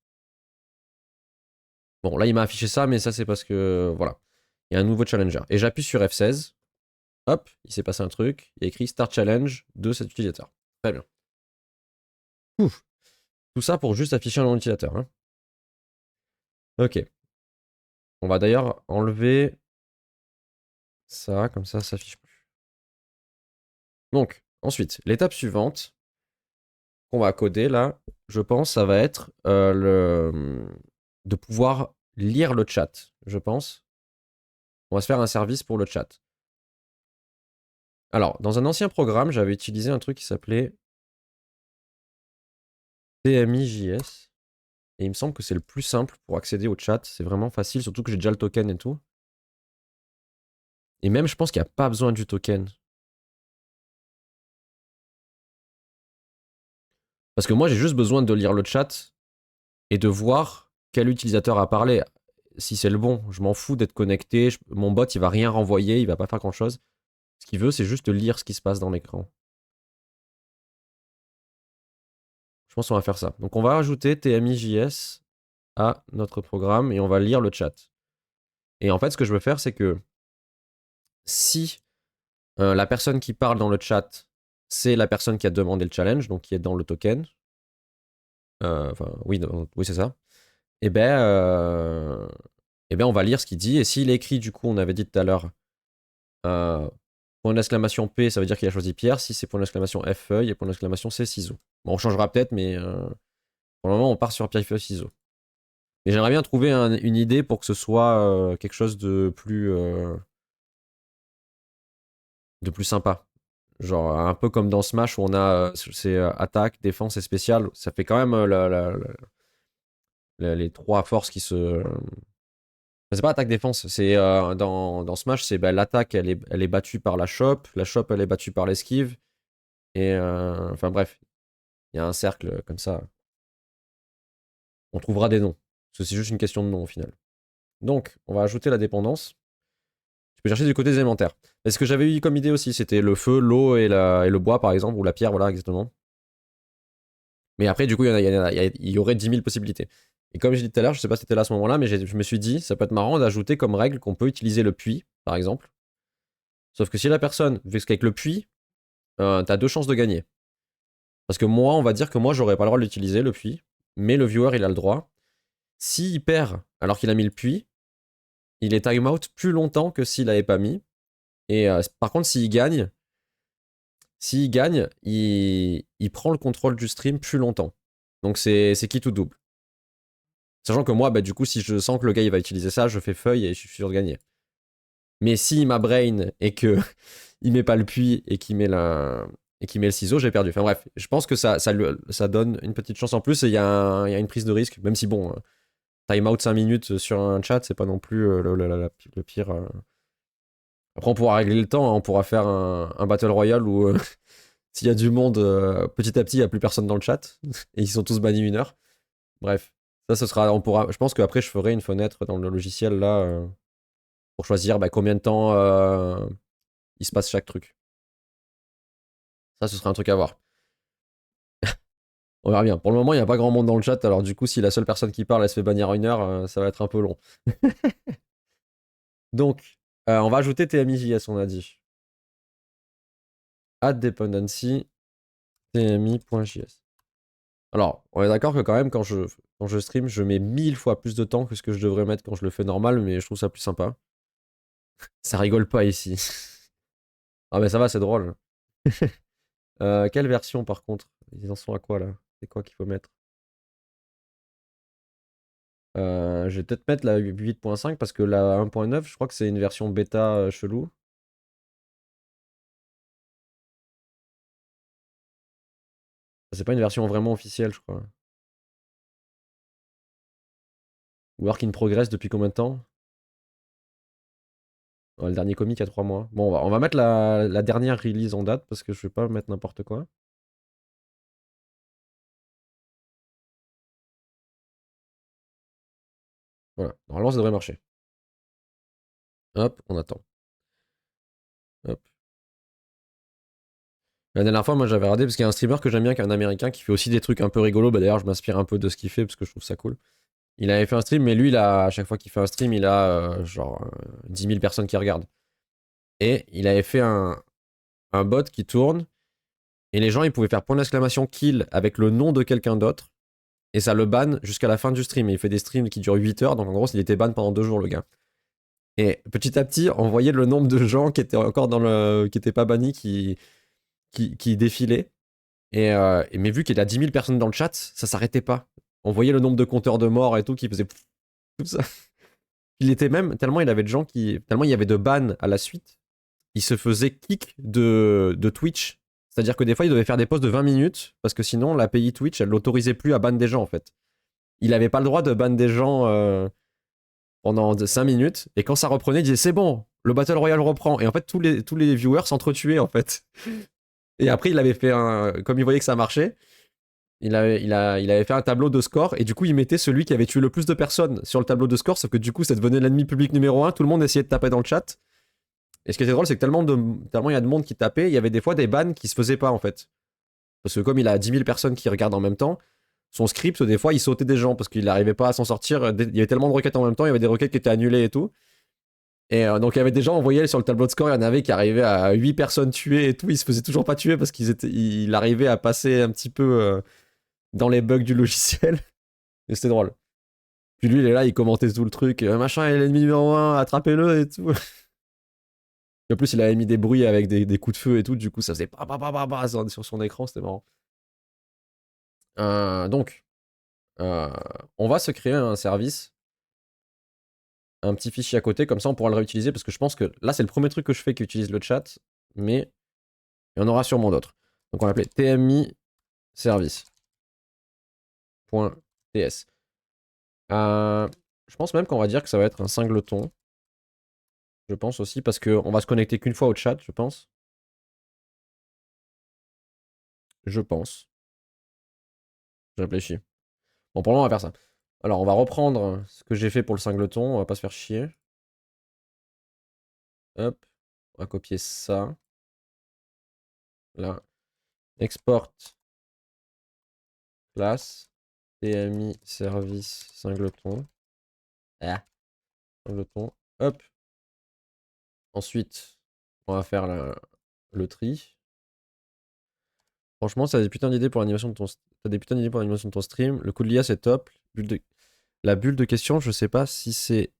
Bon, là, il m'a affiché ça, mais ça, c'est parce que, voilà. Il y a un nouveau challenger. Et j'appuie sur F16. Hop, il s'est passé un truc. Il y a écrit Start Challenge de cet utilisateur. Très bien. Ouf. Tout ça pour juste afficher un nom d'utilisateur. Hein. Ok. On va d'ailleurs enlever ça, comme ça s'affiche plus. Donc, ensuite, l'étape suivante qu'on va coder là, je pense, ça va être de pouvoir lire le chat, je pense. On va se faire un service pour le chat. Alors, dans un ancien programme, j'avais utilisé un truc qui s'appelait TMIJS. Et il me semble que c'est le plus simple pour accéder au chat. C'est vraiment facile, surtout que j'ai déjà le token et tout. Et même, je pense qu'il n'y a pas besoin du token. Parce que moi, j'ai juste besoin de lire le chat et de voir quel utilisateur a parlé. Si c'est le bon, je m'en fous d'être connecté. Mon bot, il va rien renvoyer, il va pas faire grand-chose. Ce qu'il veut, c'est juste lire ce qui se passe dans l'écran. Je pense qu'on va faire ça. Donc, on va ajouter TMIJS à notre programme et on va lire le chat. Et en fait, ce que je veux faire, c'est que si la personne qui parle dans le chat, c'est la personne qui a demandé le challenge, donc qui est dans le token. Enfin, oui, oui c'est ça. Et ben, on va lire ce qu'il dit. Et s'il écrit, du coup, on avait dit tout à l'heure, point d'exclamation P, ça veut dire qu'il a choisi Pierre. Si c'est point d'exclamation F feuille et point d'exclamation C ciseaux. Bon, on changera peut-être, mais pour le moment, on part sur pierre feuille ciseaux. Mais j'aimerais bien trouver une idée pour que ce soit quelque chose de plus sympa. Genre un peu comme dans Smash où on a c'est attaque, défense et spécial. Ça fait quand même les trois forces qui se. C'est pas attaque-défense. C'est dans Smash, c'est l'attaque, elle est battue par la shop elle est battue par l'esquive. Et enfin bref, il y a un cercle comme ça. On trouvera des noms. Parce que c'est juste une question de nom au final. Donc, on va ajouter la dépendance. Tu peux chercher du côté des élémentaires. Et ce que j'avais eu comme idée aussi, c'était le feu, l'eau et le bois, par exemple, ou la pierre, voilà, exactement. Mais après, du coup, il y aurait 10 000 possibilités. Et comme j'ai dit tout à l'heure, je sais pas si c'était là à ce moment-là, mais je me suis dit, ça peut être marrant d'ajouter comme règle qu'on peut utiliser le puits, par exemple. Sauf que si la personne, vu qu'avec le puits, t'as 2 chances de gagner. Parce que moi, on va dire que moi, j'aurais pas le droit de l'utiliser, le puits, mais le viewer, il a le droit. S'il perd alors qu'il a mis le puits, il est time out plus longtemps que s'il l'avait pas mis. Et par contre, s'il gagne, il prend le contrôle du stream plus longtemps. Donc c'est qui tout double. Sachant que moi, du coup, si je sens que le gars il va utiliser ça, je fais feuille et je suis sûr de gagner. Mais s'il m'a brain et que il met pas le puits et qu'il met le ciseau, j'ai perdu. Enfin bref, je pense que ça donne une petite chance en plus et il y a une prise de risque, même si bon, time out 5 minutes sur un chat, c'est pas non plus le pire. Après, on pourra régler le temps, hein, on pourra faire un Battle Royale où s'il y a du monde, petit à petit, il n'y a plus personne dans le chat et ils sont tous bannis 1 heure. Bref, ça, ce sera. Je pense qu'après, je ferai une fenêtre dans le logiciel là pour choisir combien de temps il se passe chaque truc. Ça, ce sera un truc à voir. On verra bien. Pour le moment, il n'y a pas grand monde dans le chat, alors du coup, si la seule personne qui parle, elle se fait bannir 1 heure, ça va être un peu long. Donc, on va ajouter TMIJS, on a dit. Add dependency tmi.js. Alors, on est d'accord que quand même, quand je stream, je mets 1000 fois plus de temps que ce que je devrais mettre quand je le fais normal, mais je trouve ça plus sympa. Ça rigole pas ici. Ah mais ça va, c'est drôle. Quelle version par contre? Ils en sont à quoi là? C'est quoi qu'il faut mettre? Je vais peut-être mettre la 8.5 parce que la 1.9, je crois que c'est une version bêta chelou. C'est pas une version vraiment officielle, je crois. Work in progress depuis combien de temps? Le dernier comic a 3 mois. Bon, on va mettre la dernière release en date parce que je vais pas mettre n'importe quoi. Voilà, normalement ça devrait marcher. Hop, on attend. Hop. La dernière fois, moi j'avais regardé parce qu'il y a un streamer que j'aime bien, qui est un américain, qui fait aussi des trucs un peu rigolos. Bah, d'ailleurs, je m'inspire un peu de ce qu'il fait parce que je trouve ça cool. Il avait fait un stream, mais lui, à chaque fois qu'il fait un stream, il a genre 10 000 personnes qui regardent. Et il avait fait un bot qui tourne, et les gens, ils pouvaient faire point d'exclamation kill avec le nom de quelqu'un d'autre, et ça le banne jusqu'à la fin du stream. Et il fait des streams qui durent 8 heures, donc en gros, il était ban pendant 2 jours, le gars. Et petit à petit, on voyait le nombre de gens qui étaient encore qui étaient pas bannis, qui défilaient. Mais vu qu'il y a 10 000 personnes dans le chat, ça s'arrêtait pas. On voyait le nombre de compteurs de morts et tout qui faisait tout ça. Il était même, tellement il avait de gens tellement il y avait de bans à la suite, il se faisait kick de Twitch. C'est-à-dire que des fois, il devait faire des posts de 20 minutes, parce que sinon, l'API Twitch, elle l'autorisait plus à ban des gens, en fait. Il avait pas le droit de ban des gens pendant 5 minutes, et quand ça reprenait, il disait c'est bon, le Battle Royale reprend. Et en fait, tous les viewers s'entretuaient, en fait. Et après, il avait fait comme il voyait que ça marchait, il avait fait un tableau de score, et du coup, il mettait celui qui avait tué le plus de personnes sur le tableau de score, sauf que du coup, ça devenait l'ennemi public numéro 1, tout le monde essayait de taper dans le chat. Et ce qui était drôle, c'est que tellement il y a de monde qui tapait, il y avait des fois des bans qui se faisaient pas, en fait. Parce que comme il a 10 000 personnes qui regardent en même temps, son script, des fois, il sautait des gens, parce qu'il n'arrivait pas à s'en sortir. Il y avait tellement de requêtes en même temps, il y avait des requêtes qui étaient annulées et tout. Et donc, il y avait des gens, on voyait sur le tableau de score, il y en avait qui arrivaient à 8 personnes tuées et tout. Ils se faisaient toujours pas tuer parce qu'il arrivait à passer un petit peu dans les bugs du logiciel. Et c'était drôle. Puis lui, il est là, il commentait tout le truc. Machin, il est l'ennemi numéro 1, attrapez-le et tout. Et en plus, il avait mis des bruits avec des coups de feu et tout. Du coup, ça faisait pa sur son écran. C'était marrant. Donc, on va se créer un service, un petit fichier à côté. Comme ça, on pourra le réutiliser. Parce que je pense que là, c'est le premier truc que je fais qui utilise le chat. Mais il y en aura sûrement d'autres. Donc, on va l'appeler TMI service.ts. Je pense même qu'on va dire que ça va être un singleton. Je pense aussi, parce qu'on va se connecter qu'une fois au chat, je pense. Je pense. Je réfléchis. Bon, pour le moment, on va faire ça. Alors, on va reprendre ce que j'ai fait pour le singleton. On va pas se faire chier. Hop. On va copier ça. Là. Export. Classe. TMI service singleton. Ah. Singleton. Hop. Ensuite, on va faire le tri. Franchement, ça a des putains d'idées pour l'animation de ton... T'as des putains d'idées pour l'animation de ton stream. Le coup de l'IA, c'est top. La bulle de question, je sais pas si c'est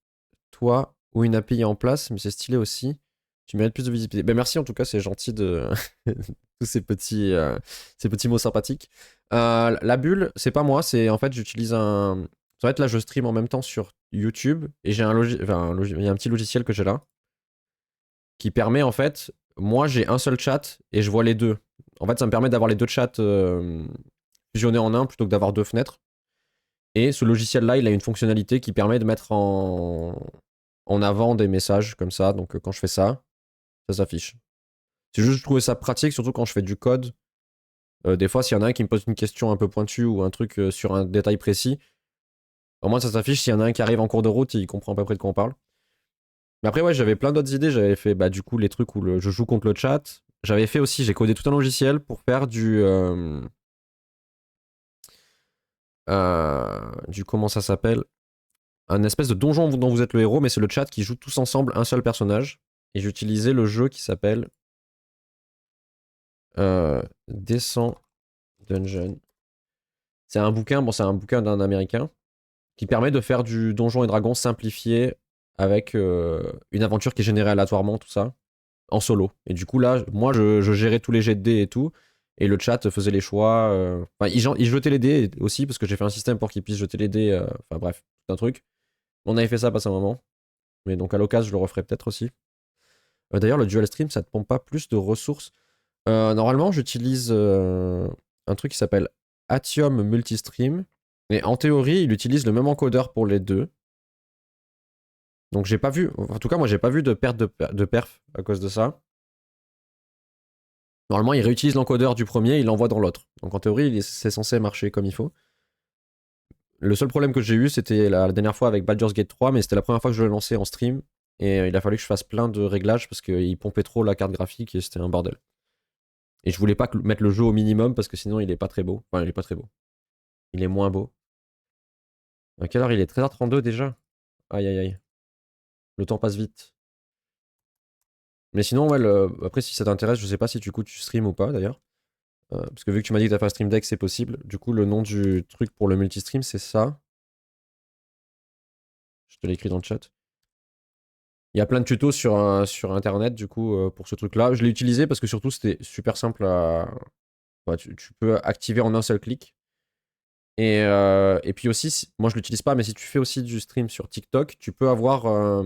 toi ou une API en place, mais c'est stylé aussi. Tu mérites plus de visibilité. Ben merci en tout cas, c'est gentil de tous ces petits mots sympathiques. La bulle, c'est pas moi, c'est en fait j'utilise un. En fait là je stream en même temps sur YouTube et j'ai il y a un petit logiciel que j'ai là qui permet en fait, moi j'ai un seul chat et je vois les deux. En fait ça me permet d'avoir les deux chats fusionnés en un plutôt que d'avoir deux fenêtres. Et ce logiciel-là, il a une fonctionnalité qui permet de mettre en avant des messages comme ça. Donc quand je fais ça, ça s'affiche. C'est juste, je trouvais ça pratique, surtout quand je fais du code. Des fois, s'il y en a un qui me pose une question un peu pointue ou un truc sur un détail précis, au moins ça s'affiche. S'il y en a un qui arrive en cours de route, il comprend à peu près de quoi on parle. Mais après, ouais, j'avais plein d'autres idées. J'avais fait bah, du coup les trucs où je joue contre le chat. J'avais fait aussi, j'ai codé tout un logiciel pour faire du comment ça s'appelle, un espèce de donjon dont vous êtes le héros, mais c'est le chat qui joue tous ensemble un seul personnage. Et j'utilisais le jeu qui s'appelle Descent Dungeon. C'est un bouquin, bon, c'est un bouquin d'un américain qui permet de faire du donjon et dragon simplifié avec une aventure qui est générée aléatoirement, tout ça, en solo. Et du coup, là, moi, je gérais tous les jets de dés et tout. Et le chat faisait les choix. Enfin, il jetait les dés aussi, parce que j'ai fait un système pour qu'il puisse jeter les dés. Enfin bref, tout un truc. On avait fait ça passer un moment. Mais donc à l'occasion, je le referai peut-être aussi. D'ailleurs, le dual stream, ça te pompe pas plus de ressources. Normalement, j'utilise un truc qui s'appelle Atium Multistream. Et en théorie, il utilise le même encodeur pour les deux. Donc j'ai pas vu, en tout cas moi j'ai pas vu de perte de perf à cause de ça. Normalement il réutilise l'encodeur du premier, il l'envoie dans l'autre. Donc en théorie c'est censé marcher comme il faut. Le seul problème que j'ai eu c'était la dernière fois avec Baldur's Gate 3, mais c'était la première fois que je le lançais en stream. Et il a fallu que je fasse plein de réglages parce qu'il pompait trop la carte graphique et c'était un bordel. Et je voulais pas mettre le jeu au minimum parce que sinon il est pas très beau. Enfin il est pas très beau. Il est moins beau. À quelle heure il est? 13h32 déjà? Aïe aïe aïe. Le temps passe vite. Mais sinon, ouais, après, si ça t'intéresse, je sais pas si du coup tu stream ou pas d'ailleurs. Parce que vu que tu m'as dit que t'as fait un stream deck, c'est possible. Du coup, le nom du truc pour le multistream, c'est ça. Je te l'ai écrit dans le chat. Il y a plein de tutos sur internet, du coup, pour ce truc-là. Je l'ai utilisé parce que surtout, c'était super simple à. Ouais, tu peux activer en un seul clic. Et puis aussi, moi je l'utilise pas, mais si tu fais aussi du stream sur TikTok, tu peux avoir.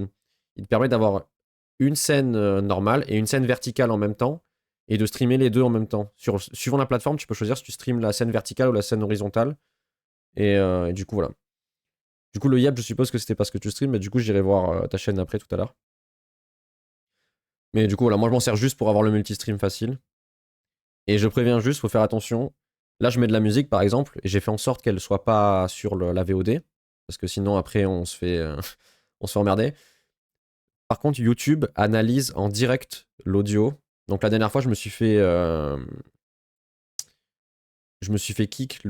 Il te permet d'avoir une scène normale et une scène verticale en même temps et de streamer les deux en même temps. Suivant la plateforme, tu peux choisir si tu streames la scène verticale ou la scène horizontale. Et du coup, voilà. Du coup, le Yap, je suppose que c'était parce que tu streams, mais du coup, j'irai voir ta chaîne après tout à l'heure. Mais du coup, voilà, moi je m'en sers juste pour avoir le multistream facile. Et je préviens juste, faut faire attention. Là, je mets de la musique par exemple, et j'ai fait en sorte qu'elle soit pas sur la VOD, parce que sinon après on se fait, on se fait emmerder. Par contre, YouTube analyse en direct l'audio. Donc la dernière fois, je me suis fait kick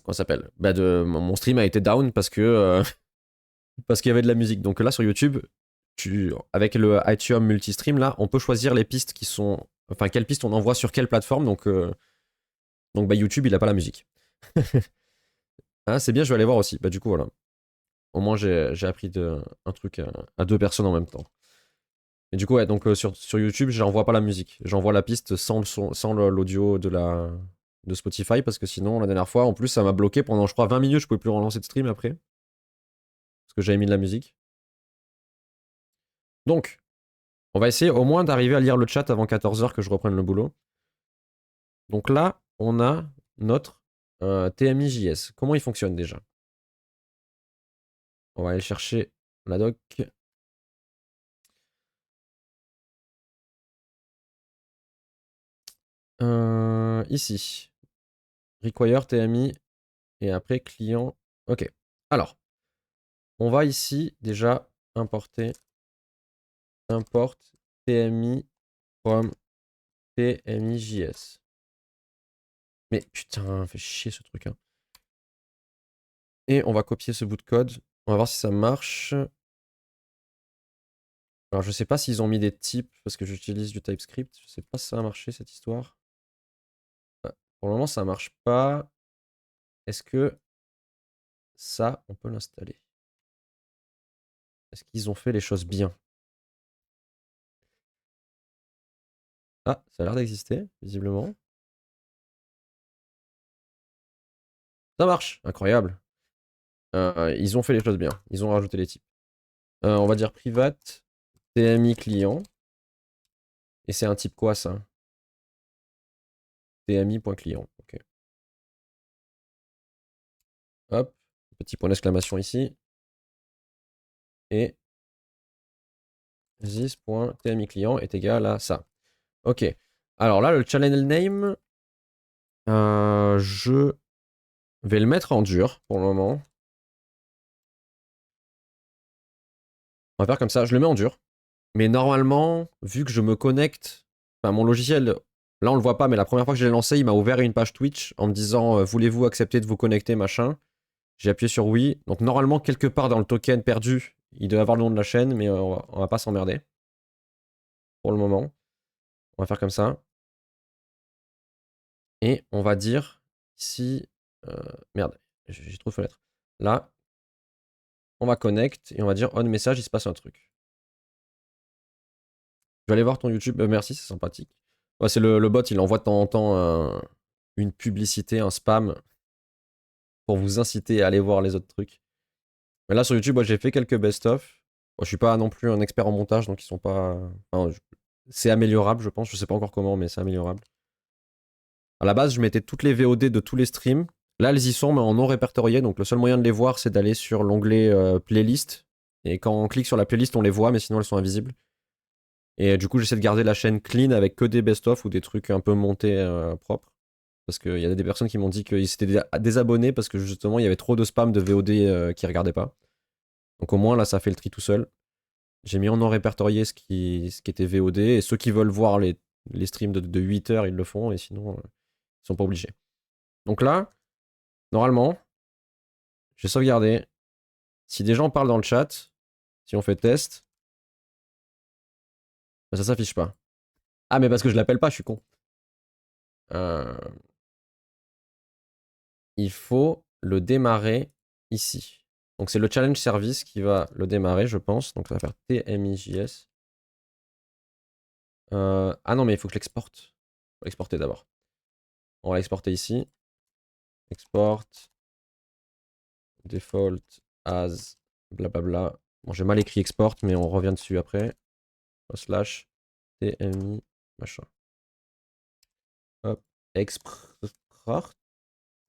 comment ça s'appelle? Bah mon stream a été down parce que parce qu'il y avait de la musique. Donc là sur YouTube, avec le iTunes multistream là, on peut choisir les pistes qui sont, enfin quelles pistes on envoie sur quelle plateforme. Donc bah YouTube il a pas la musique. Ah, c'est bien, je vais aller voir aussi. Bah du coup voilà. Au moins j'ai appris un truc à deux personnes en même temps. Et du coup, ouais, donc sur YouTube, j'envoie pas la musique. J'envoie la piste sans l'audio de Spotify parce que sinon, la dernière fois, en plus, ça m'a bloqué pendant, je crois, 20 minutes. Je pouvais plus relancer de stream après parce que j'avais mis de la musique. Donc, on va essayer au moins d'arriver à lire le chat avant 14h que je reprenne le boulot. Donc là, on a notre TMIJS. Comment il fonctionne déjà? On va aller chercher la doc. Ici. Require TMI et après client. Ok. Alors, on va ici déjà importer import TMI from TMIJS. Mais putain, fait chier ce truc. Hein. Et on va copier ce bout de code. On va voir si ça marche. Alors je sais pas s'ils ont mis des types parce que j'utilise du TypeScript. Je sais pas si ça a marché cette histoire. Ouais. Pour le moment ça marche pas. Est-ce que ça on peut l'installer? Est-ce qu'ils ont fait les choses bien? Ah, ça a l'air d'exister, visiblement. Ça marche, incroyable. Ils ont fait les choses bien. Ils ont rajouté les types. On va dire private TMI client. Et c'est un type quoi ça? TMI.client. Ok. Hop. Petit point d'exclamation ici. Et this.TMI client est égal à ça. Ok. Alors là, le channel name, je vais le mettre en dur pour le moment. On va faire comme ça. Je le mets en dur. Mais normalement, vu que je me connecte, enfin mon logiciel, là on le voit pas, mais la première fois que je l'ai lancé, il m'a ouvert une page Twitch en me disant voulez-vous accepter de vous connecter, machin. J'ai appuyé sur oui. Donc normalement, quelque part dans le token perdu, il doit avoir le nom de la chaîne, mais on va pas s'emmerder. Pour le moment. On va faire comme ça. Et on va dire ici. Merde, j'ai trop de fenêtres. Là, on va connect et on va dire on message, il se passe un truc. Je vais aller voir ton YouTube. Merci, c'est sympathique. Ouais, c'est le bot, il envoie de temps en temps une publicité, un spam, pour vous inciter à aller voir les autres trucs. Mais là, sur YouTube, moi, j'ai fait quelques best-of. Bon, je suis pas non plus un expert en montage, donc ils sont pas... enfin, c'est améliorable, je pense. Je sais pas encore comment, mais c'est améliorable. À la base, je mettais toutes les VOD de tous les streams. Là, elles y sont, mais en non répertorié. Donc, le seul moyen de les voir, c'est d'aller sur l'onglet playlist. Et quand on clique sur la playlist, on les voit, mais sinon, elles sont invisibles. Et du coup, j'essaie de garder la chaîne clean avec que des best-of ou des trucs un peu montés propres. Parce qu'il y a des personnes qui m'ont dit qu'ils s'étaient désabonnés parce que justement, il y avait trop de spam de VOD qui regardaient pas. Donc, au moins, là, ça fait le tri tout seul. J'ai mis en non répertorié ce qui était VOD. Et ceux qui veulent voir les streams de 8 heures, ils le font. Et sinon, ils sont pas obligés. Donc là, normalement, j'ai sauvegardé. Si des gens parlent dans le chat, si on fait test, ben ça s'affiche pas. Ah, mais parce que je l'appelle pas, je suis con. Euh, il faut le démarrer ici. Donc c'est le challenge service qui va le démarrer, je pense. Donc ça va faire TMIJS. Ah non, mais il faut que je l'exporte. Il faut l'exporter d'abord. On va l'exporter ici. Export. Default as. Blablabla. Bon, j'ai mal écrit export, mais on revient dessus après. Slash TMI machin. Hop. Export.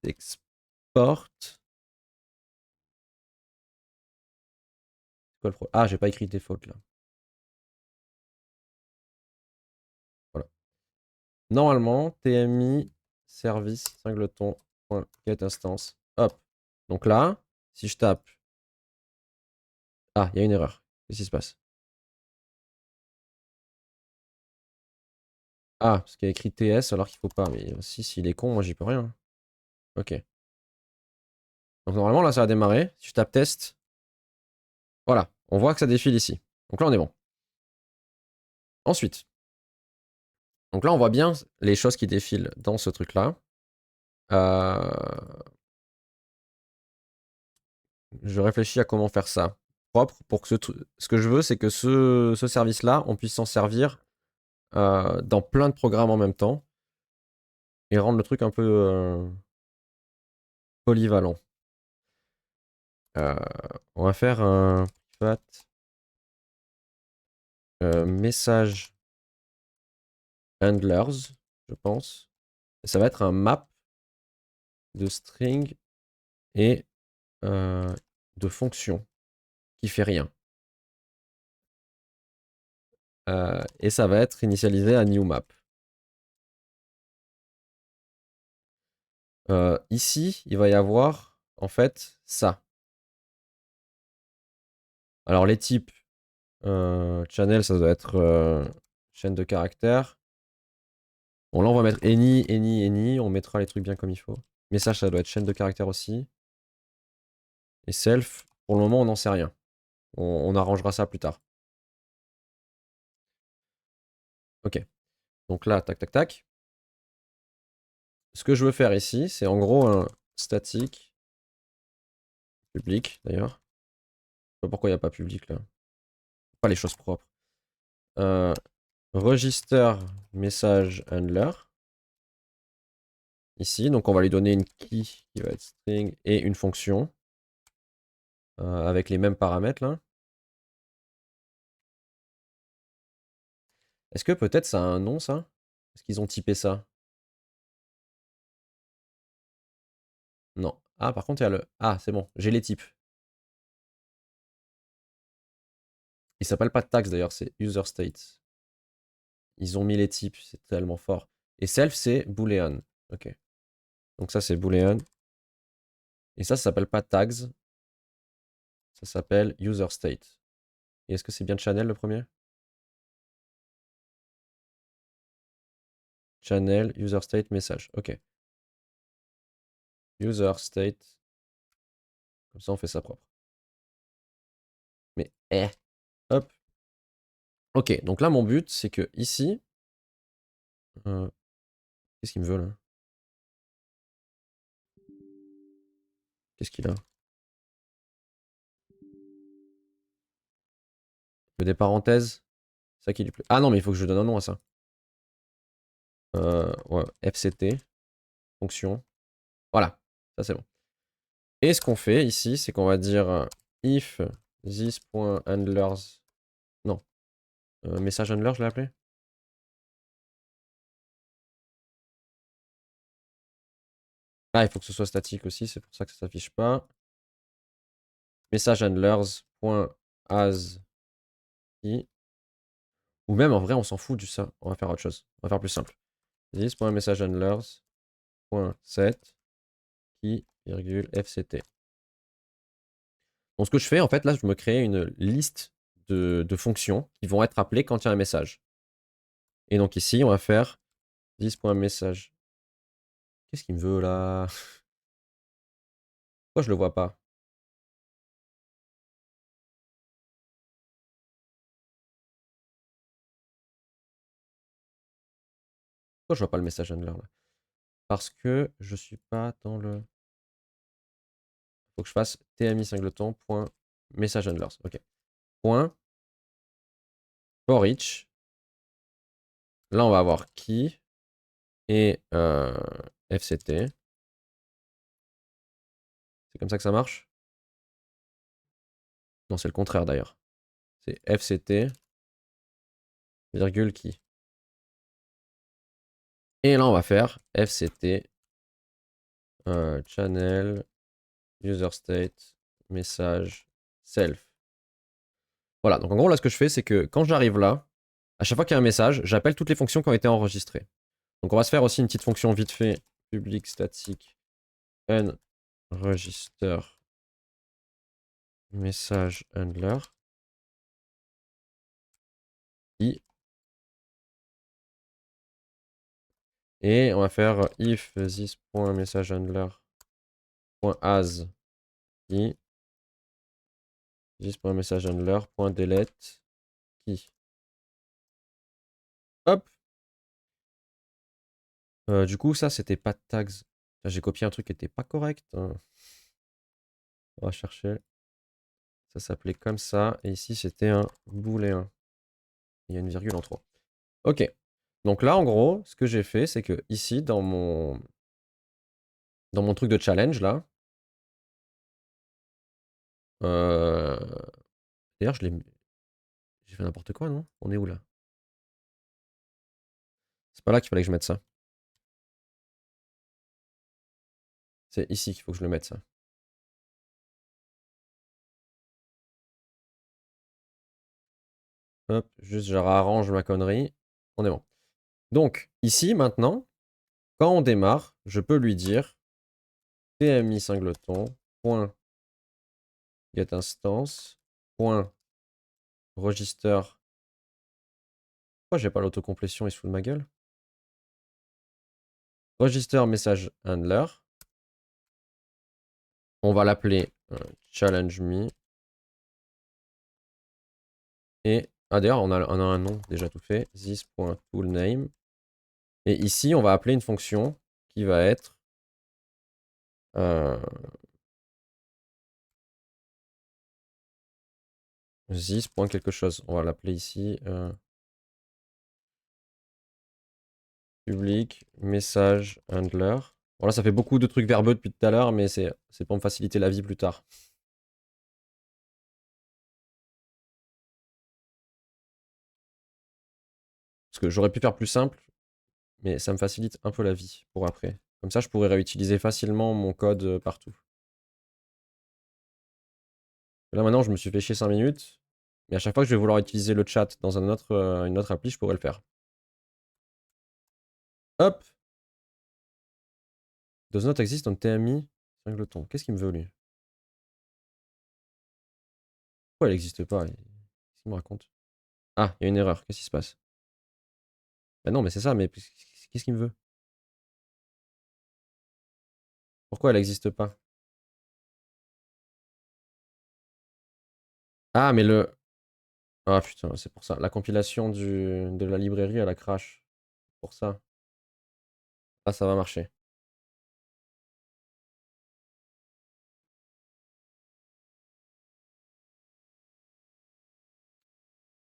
Export. C'est quoi le problème? Ah, j'ai pas écrit default là. Voilà. Normalement, TMI service singleton get instance. Hop. Donc là, si je tape. Ah, il y a une erreur. Qu'est-ce qui se passe? Ah, parce qu'il y a écrit TS alors qu'il faut pas. Mais si, s'il est con, moi j'y peux rien. Ok. Donc normalement, là, ça a démarré. Si je tape test, voilà. On voit que ça défile ici. Donc là, on est bon. Ensuite. Donc là, on voit bien les choses qui défilent dans ce truc-là. Je réfléchis à comment faire ça propre pour que ce que je veux, c'est que ce service-là, on puisse s'en servir dans plein de programmes en même temps et rendre le truc un peu polyvalent. Euh, on va faire un private message handlers, je pense. Et ça va être un map de string et de fonction qui fait rien. Et ça va être initialisé à new map. Ici, il va y avoir en fait ça. Alors les types, channel, ça doit être chaîne de caractères. Bon là on va mettre any, on mettra les trucs bien comme il faut. Message, ça doit être chaîne de caractères aussi. Et self, pour le moment on n'en sait rien. On arrangera ça plus tard. Ok, donc là, tac tac tac. Ce que je veux faire ici, c'est en gros un statique, public d'ailleurs. Je sais pas pourquoi il n'y a pas public là. Pas les choses propres. Register message handler. Ici, donc on va lui donner une key qui va être string et une fonction avec les mêmes paramètres là. Est-ce que peut-être ça a un nom ça? Est-ce qu'ils ont typé ça? Non. Ah, par contre, il y a le. Ah, c'est bon, j'ai les types. Il s'appelle pas tags d'ailleurs, c'est user state. Ils ont mis les types, c'est tellement fort. Et self, c'est boolean. Ok. Donc ça, c'est boolean. Et ça s'appelle pas tags. Ça s'appelle user state. Et est-ce que c'est bien channel le premier? Channel, user state, message. Ok. User state. Comme ça, on fait ça propre. Mais, hop. Ok, donc là, mon but, c'est que ici. Qu'est-ce qu'il me veut là? Qu'est-ce qu'il a? Il veut des parenthèses? C'est ça qui lui plaît. Ah non, mais il faut que je donne un nom à ça. Ouais, FCT, fonction. Voilà, ça c'est bon. Et ce qu'on fait ici, c'est qu'on va dire if this.handlers. Non, message handler, je l'ai appelé. Ah, il faut que ce soit statique aussi, c'est pour ça que ça s'affiche pas. Message handlers.as key. Ou même en vrai, on s'en fout du ça. On va faire autre chose. On va faire plus simple. This.messagehandlers.set key, virgule, fct. Donc ce que je fais, en fait, là, je me crée une liste de fonctions qui vont être appelées quand il y a un message. Et donc ici, on va faire this.message. Qu'est-ce qu'il me veut là? Pourquoi je le vois pas? Pourquoi je vois pas le message handler là? Parce que je suis pas dans le... Faut que je fasse tmi singleton point message handlers. Ok. Point for each. Là, on va avoir key et fct. C'est comme ça que ça marche? Non, c'est le contraire d'ailleurs. C'est fct, virgule key. Et là, on va faire fct channel user state message self. Voilà, donc en gros, là, ce que je fais, c'est que quand j'arrive là, à chaque fois qu'il y a un message, j'appelle toutes les fonctions qui ont été enregistrées. Donc on va se faire aussi une petite fonction vite fait, public static unregister message handler. Et on va faire if this.messagehandler.as key this.messagehandler.delete key. Hop. Du coup, ça, c'était pas tags. J'ai copié un truc qui était pas correct. Hein. On va chercher. Ça s'appelait comme ça. Et ici, c'était un booléen. Il y a une virgule en trop. Ok. Donc là, en gros, ce que j'ai fait, c'est que ici, dans mon truc de challenge, là, d'ailleurs, j'ai fait n'importe quoi, non? On est où, là? C'est pas là qu'il fallait que je mette ça. C'est ici qu'il faut que je le mette, ça. Hop, juste je réarrange ma connerie. On est bon. Donc, ici, maintenant, quand on démarre, je peux lui dire tmi singleton, point get instance, point register. Pourquoi j'ai pas l'autocomplétion, il se fout de ma gueule? Register message handler. On va l'appeler challenge me. Et, ah d'ailleurs, on a un nom déjà tout fait. This.toolname. Et ici, on va appeler une fonction qui va être this. Quelque chose. On va l'appeler ici public message handler. Bon là, ça fait beaucoup de trucs verbeux depuis tout à l'heure, mais c'est pour me faciliter la vie plus tard. Parce que j'aurais pu faire plus simple, mais ça me facilite un peu la vie pour après. Comme ça, je pourrais réutiliser facilement mon code partout. Là, maintenant, je me suis fait chier 5 minutes. Mais à chaque fois que je vais vouloir utiliser le chat dans une autre appli, je pourrais le faire. Hop! Does not exist on TMI singleton. Qu'est-ce qu'il me veut, lui? Pourquoi elle n'existe pas? Qu'est-ce qu'il me raconte? Ah, il y a une erreur. Qu'est-ce qui se passe? Bah non, mais c'est ça, mais qu'est-ce qu'il me veut? Pourquoi elle n'existe pas? Ah, mais le... Ah putain, c'est pour ça. La compilation de la librairie, elle a crash. Pour ça. Ah, ça va marcher.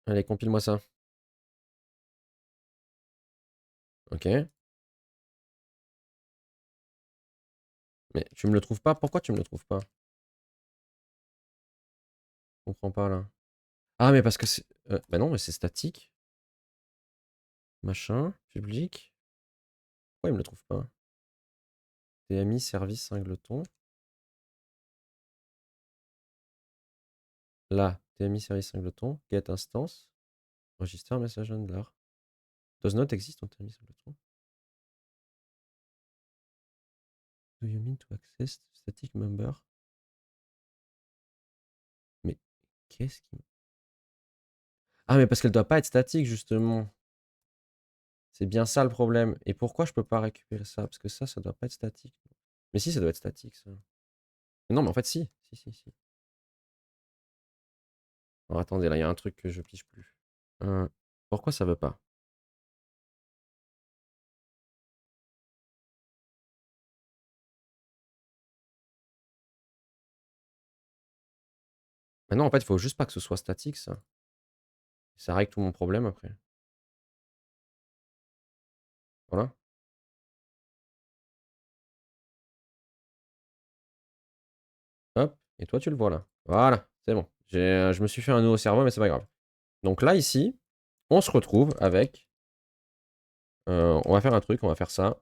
Allez, compile-moi ça. Ok. Mais tu me le trouves pas? Pourquoi tu me le trouves pas? Je comprends pas là. Ah, mais parce que c'est. Bah non, mais c'est statique. Machin, public. Pourquoi il me le trouve pas? TMI, service, singleton. Là, TMI, service, singleton. Get instance. Register message handler. Does not exist on TMI, singleton. Do you mean to access static member? Mais qu'est-ce qui. Ah, mais parce qu'elle doit pas être statique, justement. C'est bien ça le problème. Et pourquoi je peux pas récupérer ça? Parce que ça doit pas être statique. Mais si, ça doit être statique, ça. Mais non, mais en fait, si. Si. Alors, attendez, là, il y a un truc que je pige plus. Pourquoi ça veut pas? Bah non, en fait, il faut juste pas que ce soit statique, ça. Ça règle tout mon problème après. Voilà. Hop. Et toi, tu le vois là. Voilà. C'est bon. Je me suis fait un nœud au cerveau, mais c'est pas grave. Donc là, ici, on se retrouve avec. On va faire un truc, on va faire ça.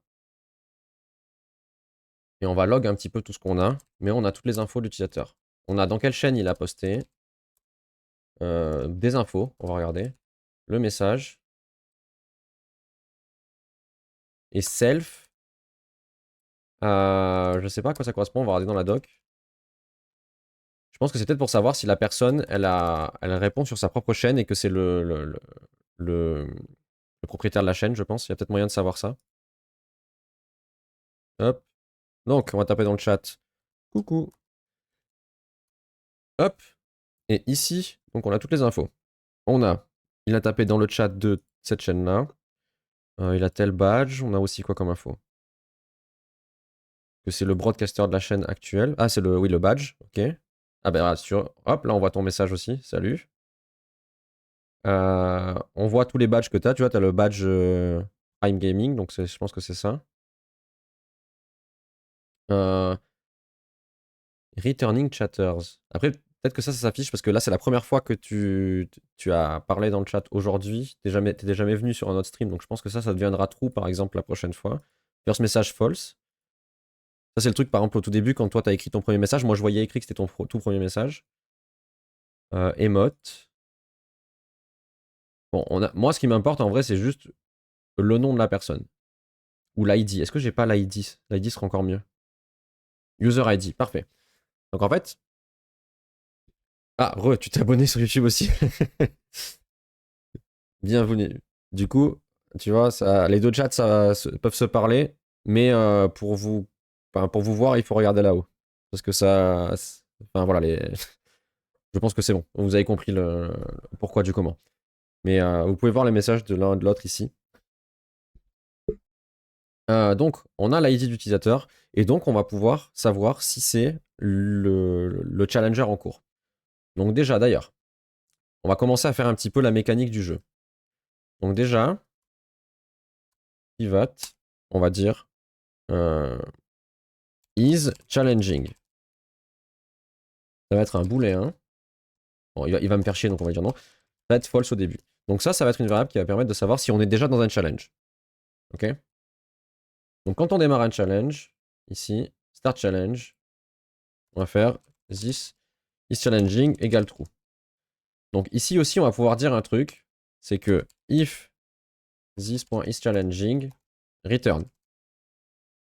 Et on va log un petit peu tout ce qu'on a. Mais on a toutes les infos de l'utilisateur. On a dans quelle chaîne il a posté. Des infos, on va regarder. Le message. Et self. Je sais pas à quoi ça correspond, on va regarder dans la doc. Je pense que c'est peut-être pour savoir si la personne, elle répond sur sa propre chaîne et que c'est le propriétaire de la chaîne, je pense. Il y a peut-être moyen de savoir ça. Hop. Donc, on va taper dans le chat. Coucou. Hop. Et ici, donc on a toutes les infos. Il a tapé dans le chat de cette chaîne-là. Il a tel badge. On a aussi quoi comme info? Que c'est le broadcaster de la chaîne actuelle. Ah, oui, le badge. Ok. Ah ben, hop, là, on voit ton message aussi. Salut. On voit tous les badges que tu as. Tu vois, tu as le badge Prime Gaming, donc je pense que c'est ça. Euh, Returning Chatters. Après, peut-être que ça s'affiche parce que là, c'est la première fois que tu as parlé dans le chat aujourd'hui. T'es jamais venu sur un autre stream, donc je pense que ça deviendra true, par exemple, la prochaine fois. First message false. Ça, c'est le truc, par exemple, au tout début, quand toi, tu as écrit ton premier message. Moi, je voyais écrit que c'était ton tout premier message. Emote. Bon, moi, ce qui m'importe, en vrai, c'est juste le nom de la personne. Ou l'ID. Est-ce que j'ai pas l'ID? L'ID sera encore mieux. User ID, parfait. Donc en fait. Ah, tu t'es abonné sur YouTube aussi. Bienvenue. Du coup, tu vois, les deux chats peuvent se parler, mais pour vous voir, il faut regarder là-haut. Parce que ça. Enfin voilà, je pense que c'est bon. Vous avez compris le pourquoi du comment. Mais vous pouvez voir les messages de l'un et de l'autre ici. Donc, on a l'ID d'utilisateur, et donc on va pouvoir savoir si c'est le challenger en cours. Donc déjà, d'ailleurs, on va commencer à faire un petit peu la mécanique du jeu. Donc déjà, pivot, on va dire is challenging. Ça va être un booléen. Hein. Bon, il va me faire chier, donc on va dire non. Ça va être false au début. Donc ça va être une variable qui va permettre de savoir si on est déjà dans un challenge. Ok. Donc quand on démarre un challenge, ici, start challenge, on va faire this is challenging égale true. Donc ici aussi, on va pouvoir dire un truc, c'est que if this.isChallenging return.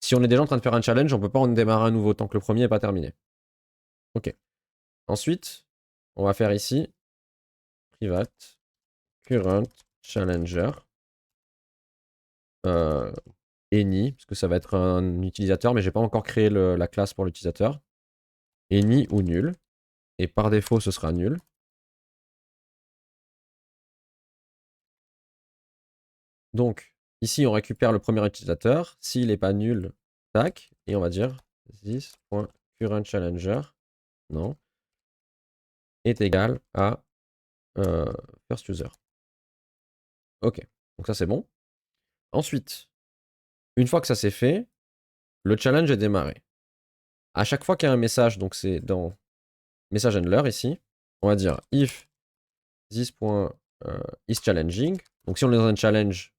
Si on est déjà en train de faire un challenge, on ne peut pas en démarrer un nouveau tant que le premier n'est pas terminé. Ok. Ensuite, on va faire ici private current challenger any, parce que ça va être un utilisateur, mais j'ai pas encore créé la classe pour l'utilisateur. Any ou nul. Et par défaut, ce sera nul. Donc, ici, on récupère le premier utilisateur. S'il n'est pas nul, tac, et on va dire this.currentChallenger, non, est égal à first user. Ok, donc ça c'est bon. Ensuite, une fois que ça c'est fait, le challenge est démarré. À chaque fois qu'il y a un message, donc c'est dans message handler ici, on va dire if this.is challenging. Donc si on est dans un challenge,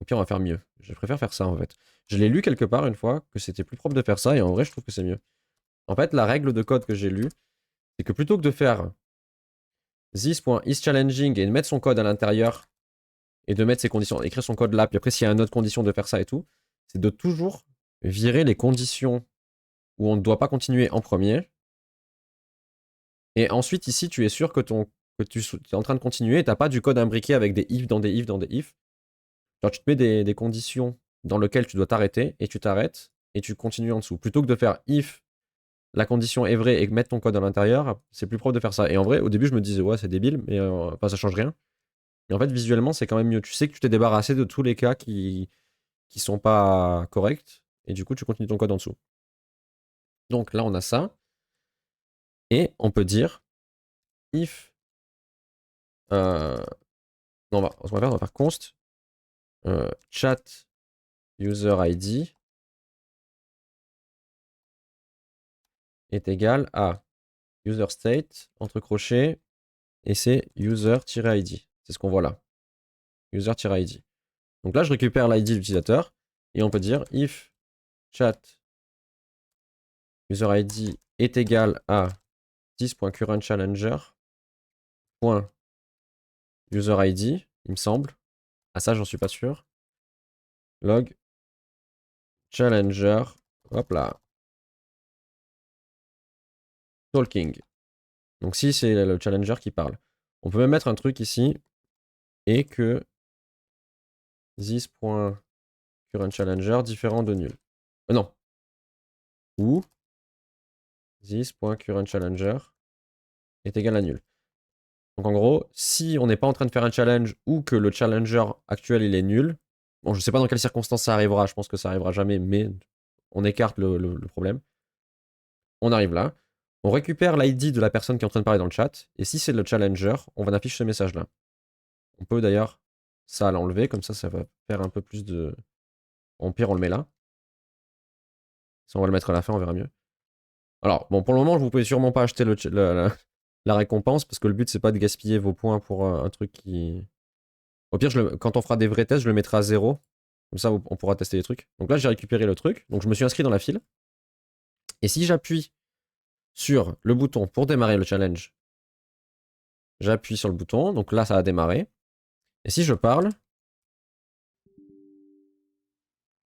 au pire on va faire mieux. Je préfère faire ça en fait. Je l'ai lu quelque part une fois que c'était plus propre de faire ça et en vrai je trouve que c'est mieux. En fait, la règle de code que j'ai lue, c'est que plutôt que de faire this.isChallenging et de mettre son code à l'intérieur et de mettre ses conditions, écrire son code là, puis après s'il y a une autre condition de faire ça et tout, c'est de toujours virer les conditions où on ne doit pas continuer en premier. Et ensuite ici, tu es sûr que, tu es en train de continuer et tu n'as pas du code imbriqué avec des if dans des if dans des if. Genre tu te mets des conditions dans lesquelles tu dois t'arrêter et tu t'arrêtes et tu continues en dessous. Plutôt que de faire if la condition est vraie et mettre ton code à l'intérieur, c'est plus propre de faire ça. Et en vrai, au début, je me disais, ouais, c'est débile, mais ça change rien. Et en fait, visuellement, c'est quand même mieux. Tu sais que tu t'es débarrassé de tous les cas qui sont pas corrects, et du coup, tu continues ton code en dessous. Donc là, on a ça. Et on peut dire if. Non, on va faire const chat user ID est égal à user state entre crochets et c'est user-id. C'est ce qu'on voit là. User-id. Donc là, je récupère l'id de l'utilisateur et on peut dire if chat user id est égal à 10.currentChallenger.user id, il me semble. Ah ça, j'en suis pas sûr. Log challenger, hop là, talking. Donc si c'est le challenger qui parle. On peut même mettre un truc ici et que this.currentChallenger différent de nul. Non. Ou this.currentChallenger est égal à nul. Donc en gros, si on n'est pas en train de faire un challenge ou que le challenger actuel il est nul, bon je sais pas dans quelles circonstances ça arrivera, je pense que ça arrivera jamais, mais on écarte le problème. On arrive là, on récupère l'ID de la personne qui est en train de parler dans le chat, et si c'est le challenger, on va afficher ce message là. On peut d'ailleurs ça l'enlever, comme ça va faire un peu plus de... En pire on le met là. Ça on va le mettre à la fin, on verra mieux. Alors bon pour le moment vous pouvez sûrement pas acheter la récompense, parce que le but c'est pas de gaspiller vos points pour un truc qui... Au pire, quand on fera des vrais tests, je le mettrai à 0. Comme ça, on pourra tester les trucs. Donc là, j'ai récupéré le truc. Donc je me suis inscrit dans la file. Et si j'appuie sur le bouton pour démarrer le challenge, j'appuie sur le bouton. Donc là, ça a démarré. Et si je parle...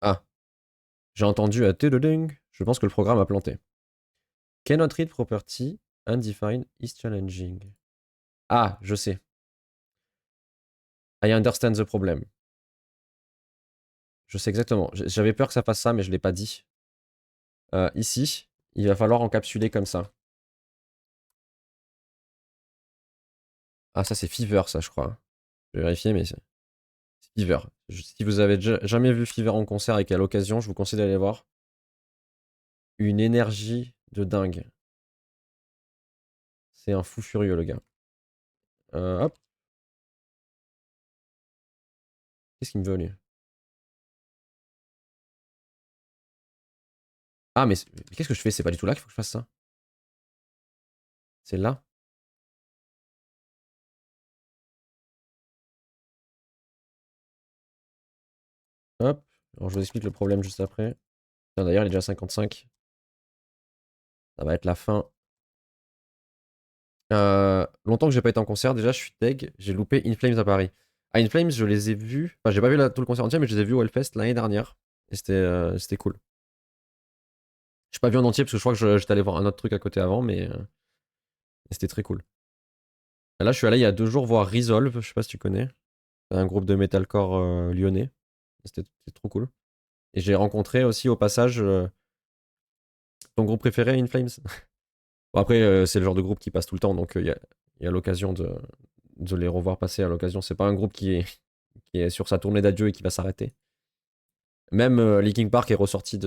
Ah, j'ai entendu un tududung. Je pense que le programme a planté. Cannot read property undefined is challenging. Ah, je sais. I understand the problem. Je sais exactement. J'avais peur que ça fasse ça, mais je ne l'ai pas dit. Ici, il va falloir encapsuler comme ça. Ah, ça c'est Fever, ça je crois. Je vais vérifier, mais c'est Fever. Si vous avez jamais vu Fever en concert et qu'à l'occasion, je vous conseille d'aller voir. Une énergie de dingue. C'est un fou furieux, le gars. Hop. Qu'est-ce qu'il me veut, lui? Ah, mais qu'est-ce que je fais? C'est pas du tout là qu'il faut que je fasse ça. C'est là. Hop. Alors, je vous explique le problème juste après. D'ailleurs, il est déjà 55. Ça va être la fin. Longtemps que j'ai pas été en concert, déjà, je suis deg. J'ai loupé In Flames à Paris. Ah, In Flames, je les ai vus. Enfin, j'ai pas vu tout le concert entier, mais je les ai vus au Hellfest l'année dernière. Et c'était cool. Je suis pas vu en entier parce que je crois que j'étais allé voir un autre truc à côté avant, mais c'était très cool. Et là, je suis allé il y a 2 jours voir Resolve, je sais pas si tu connais. C'est un groupe de metalcore lyonnais. C'était trop cool. Et j'ai rencontré aussi au passage ton groupe préféré, In Flames. Bon, après, c'est le genre de groupe qui passe tout le temps, donc il y a l'occasion de les revoir passer à l'occasion. C'est pas un groupe qui est sur sa tournée d'adieu et qui va s'arrêter. Même Linkin Park est ressorti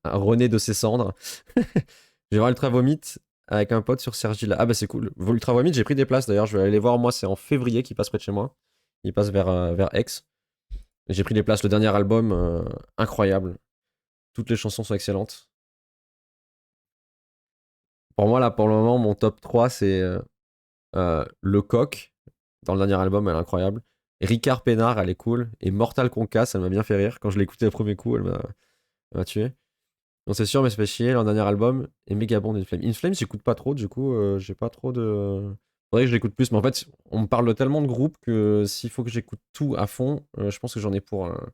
rené de ses cendres. Je vais voir Ultra Vomit avec un pote sur Sergi. Ah bah c'est cool. Ultra Vomit, j'ai pris des places d'ailleurs. Je vais aller les voir. Moi, c'est en février qu'ils passent près de chez moi. Ils passent vers Aix. J'ai pris les places. Le dernier album, incroyable. Toutes les chansons sont excellentes. Pour moi, là, pour le moment, mon top 3, c'est Le Coq. Dans le dernier album, elle est incroyable. Ricard Pénard, elle est cool. Et Mortal Conkas, elle m'a bien fait rire. Quand je l'ai écouté le premier coup, elle m'a tué. Donc c'est sûr, mais c'est fait chier. Leur dernier album est méga bon d'Inflames. Inflames, j'écoute pas trop, du coup, j'ai pas trop de. Faudrait que je l'écoute plus, mais en fait, on me parle de tellement de groupes que s'il faut que j'écoute tout à fond, je pense que j'en ai pour un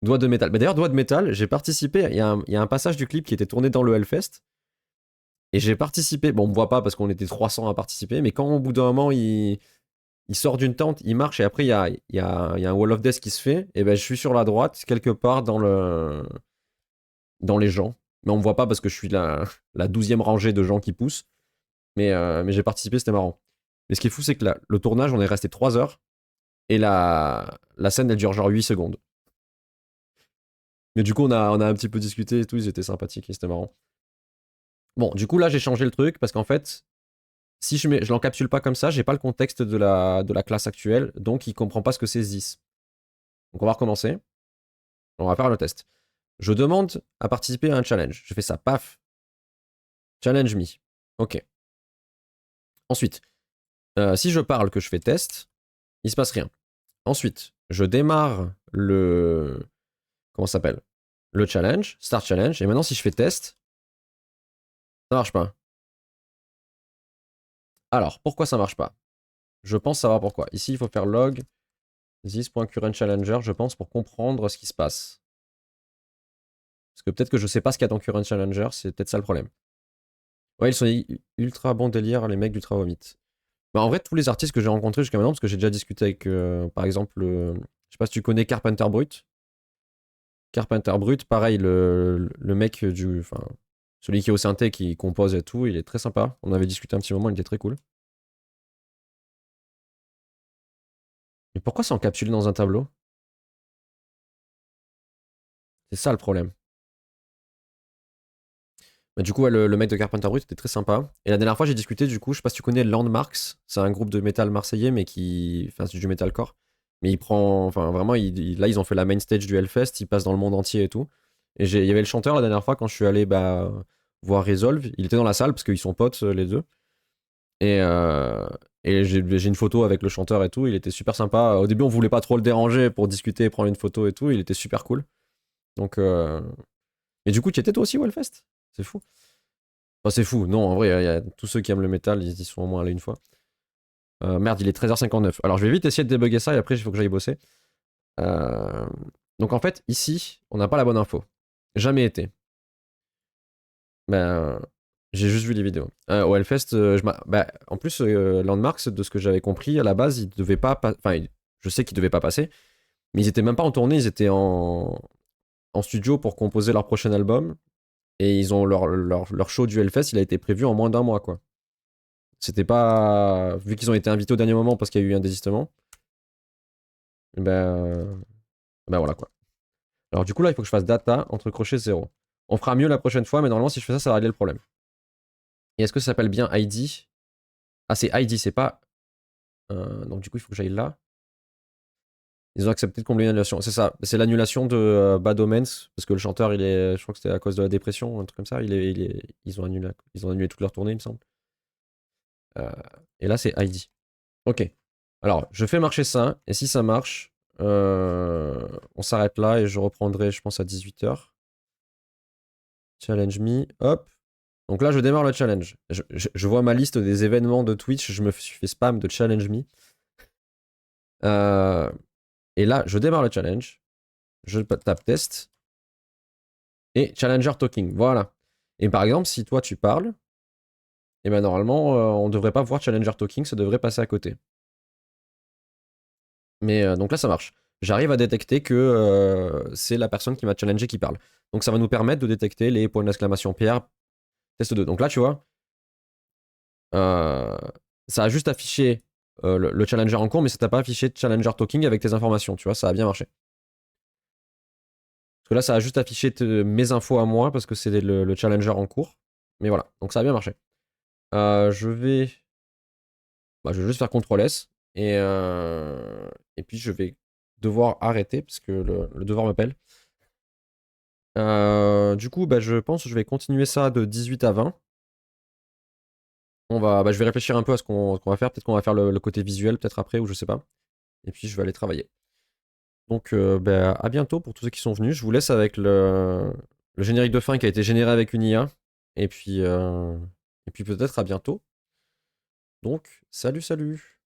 doigt de métal. Mais d'ailleurs, doigt de métal, j'ai participé. Il y a un passage du clip qui était tourné dans le Hellfest. Et j'ai participé. Bon, on me voit pas parce qu'on était 300 à participer, mais quand au bout d'un moment, il sort d'une tente, il marche et après, il y a un Wall of Death qui se fait, et ben je suis sur la droite, quelque part dans les gens. Mais on me voit pas parce que je suis la 12e rangée de gens qui poussent. Mais j'ai participé, c'était marrant. Mais ce qui est fou, c'est que le tournage, on est resté 3 heures et la scène, elle dure genre 8 secondes. Mais du coup, on a un petit peu discuté et tout, ils étaient sympathiques et c'était marrant. Bon, du coup, là, j'ai changé le truc parce qu'en fait, si je l'encapsule pas comme ça, j'ai pas le contexte de la classe actuelle, donc il comprend pas ce que c'est ZIS. Donc on va recommencer. On va faire le test. Je demande à participer à un challenge. Je fais ça, paf. Challenge me. Ok. Ensuite, si je parle que je fais test, il se passe rien. Ensuite, je démarre le. Comment ça s'appelle? Le challenge, start challenge. Et maintenant, si je fais test, ça marche pas. Alors, pourquoi ça marche pas? Je pense savoir pourquoi. Ici, il faut faire log this.currentChallenger, je pense, pour comprendre ce qui se passe. Parce que peut-être que je sais pas ce qu'il y a dans Current Challenger, c'est peut-être ça le problème. Ouais, ils sont ultra bons délire, les mecs d'Ultra Vomit. Bah, en vrai, tous les artistes que j'ai rencontrés jusqu'à maintenant, parce que j'ai déjà discuté avec, par exemple, je sais pas si tu connais Carpenter Brut. Carpenter Brut, pareil, le mec enfin, celui qui est au synthé, qui compose et tout, il est très sympa. On avait discuté un petit moment, il était très cool. Mais pourquoi c'est encapsulé dans un tableau? C'est ça le problème. Bah, du coup, ouais, le mec de Carpenter Brut était très sympa. Et la dernière fois, j'ai discuté, du coup, je sais pas si tu connais Landmarks. C'est un groupe de métal marseillais, mais qui. Enfin, c'est du metalcore. Mais il prend. Enfin, vraiment, là, ils ont fait la main stage du Hellfest. Ils passent dans le monde entier et tout. Et il y avait le chanteur la dernière fois quand je suis allé voir Resolve. Il était dans la salle parce qu'ils sont potes, les deux. Et, euh, et j'ai une photo avec le chanteur et tout. Il était super sympa. Au début, on voulait pas trop le déranger pour discuter et prendre une photo et tout. Il était super cool. Donc. Et du coup, tu étais toi aussi au Hellfest? C'est fou. Enfin, c'est fou. Non, en vrai, il y a tous ceux qui aiment le métal, ils y sont au moins allés une fois. Merde, il est 13h59. Alors, je vais vite essayer de débugger ça et après, il faut que j'aille bosser. Euh, Donc, en fait, ici, on n'a pas la bonne info. Jamais été. Ben, j'ai juste vu les vidéos. Au Hellfest, en plus, Landmarks, de ce que j'avais compris, à la base, ils devaient pas. Enfin, je sais qu'ils devaient pas passer, mais ils étaient même pas en tournée, ils étaient en studio pour composer leur prochain album. Et ils ont leur show du Hellfest, il a été prévu en moins d'un mois, quoi. C'était pas. Vu qu'ils ont été invités au dernier moment parce qu'il y a eu un désistement, ben voilà quoi. Alors du coup, là, il faut que je fasse data entre crochets 0. On fera mieux la prochaine fois, mais normalement, si je fais ça, ça va régler le problème. Et est-ce que ça s'appelle bien ID? Ah, c'est ID, c'est pas. Donc du coup, il faut que j'aille là. Ils ont accepté de combler l'annulation. C'est ça. C'est l'annulation de Bad Omens, parce que le chanteur, il est. Je crois que c'était à cause de la dépression, un truc comme ça. Ils ont annulé toute leur tournée, il me semble. Euh, et là, c'est ID. Ok. Alors, je fais marcher ça, et si ça marche, on s'arrête là et je reprendrai, je pense, à 18h. Challenge me, hop. Donc là, je démarre le challenge. Je vois ma liste des événements de Twitch, je me suis fait spam de challenge me. Euh, et là, je démarre le challenge, je tape test, et challenger talking, voilà. Et par exemple, si toi tu parles, et ben normalement, on devrait pas voir challenger talking, ça devrait passer à côté. Mais donc là, ça marche. J'arrive à détecter que c'est la personne qui m'a challengé qui parle. Donc ça va nous permettre de détecter les points d'exclamation Pierre, test 2. Donc là, tu vois, euh, ça a juste affiché le challenger en cours, mais ça t'a pas affiché challenger talking avec tes informations. Tu vois, ça a bien marché. Parce que là, ça a juste affiché mes infos à moi parce que c'est le challenger en cours. Mais voilà, donc ça a bien marché. Je vais juste faire CTRL S et puis je vais devoir arrêter parce que le devoir m'appelle. Du coup, bah, je pense que je vais continuer ça de 18 à 20. Je vais réfléchir un peu à ce qu'on va faire. Peut-être qu'on va faire le côté visuel, peut-être après, ou je sais pas. Et puis, je vais aller travailler. Donc, bah, à bientôt pour tous ceux qui sont venus. Je vous laisse avec le générique de fin qui a été généré avec une IA. Et puis peut-être à bientôt. Donc, salut, salut!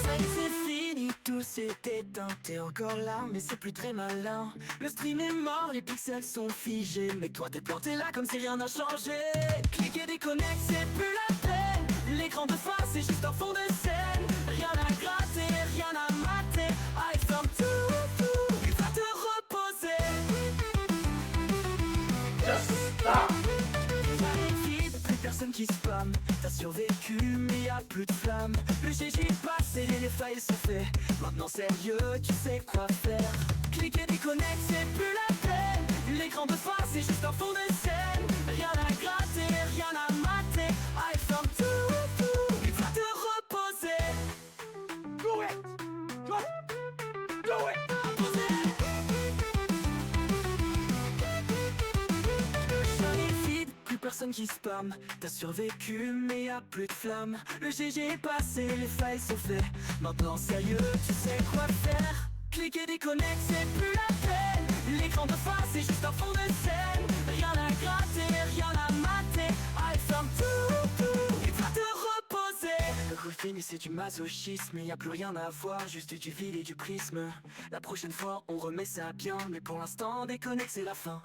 Ça y est, c'est fini, tout s'est éteint. T'es encore là, mais c'est plus très malin. Le stream est mort, les pixels sont figés. Mais toi t'es planté là comme si rien n'a changé. Cliquer, déconnecte, c'est plus la peine. L'écran de face, c'est juste un fond de scène. Rien à gratter, rien à mater. I ferme tout, il va te reposer. Just stop. Plus personne qui spamme. T'as survécu mais y'a plus de flamme. Le GG est passé, les failles sont faits. Maintenant sérieux, tu sais quoi faire. Cliquer, déconnecte, c'est plus la peine. L'écran de face, c'est juste un fond de scène. Rien à gratter, rien à mater. I ferme tout, il va te reposer. Do it, do it, do it. Plus personne qui spamme. T'as survécu mais y'a plus de flamme. Le GG est passé, les failles sont faits. Maintenant sérieux, tu sais quoi faire. Cliquer, déconnecte, c'est plus la peine. L'écran de face, c'est juste un fond de scène. Rien à gratter, rien à mater. I ferme tout, il va te reposer. Le coup fini, c'est du masochisme. Y'a plus rien à voir, juste du vide et du prisme. La prochaine fois, on remet ça bien. Mais pour l'instant, déconnecte, c'est la fin.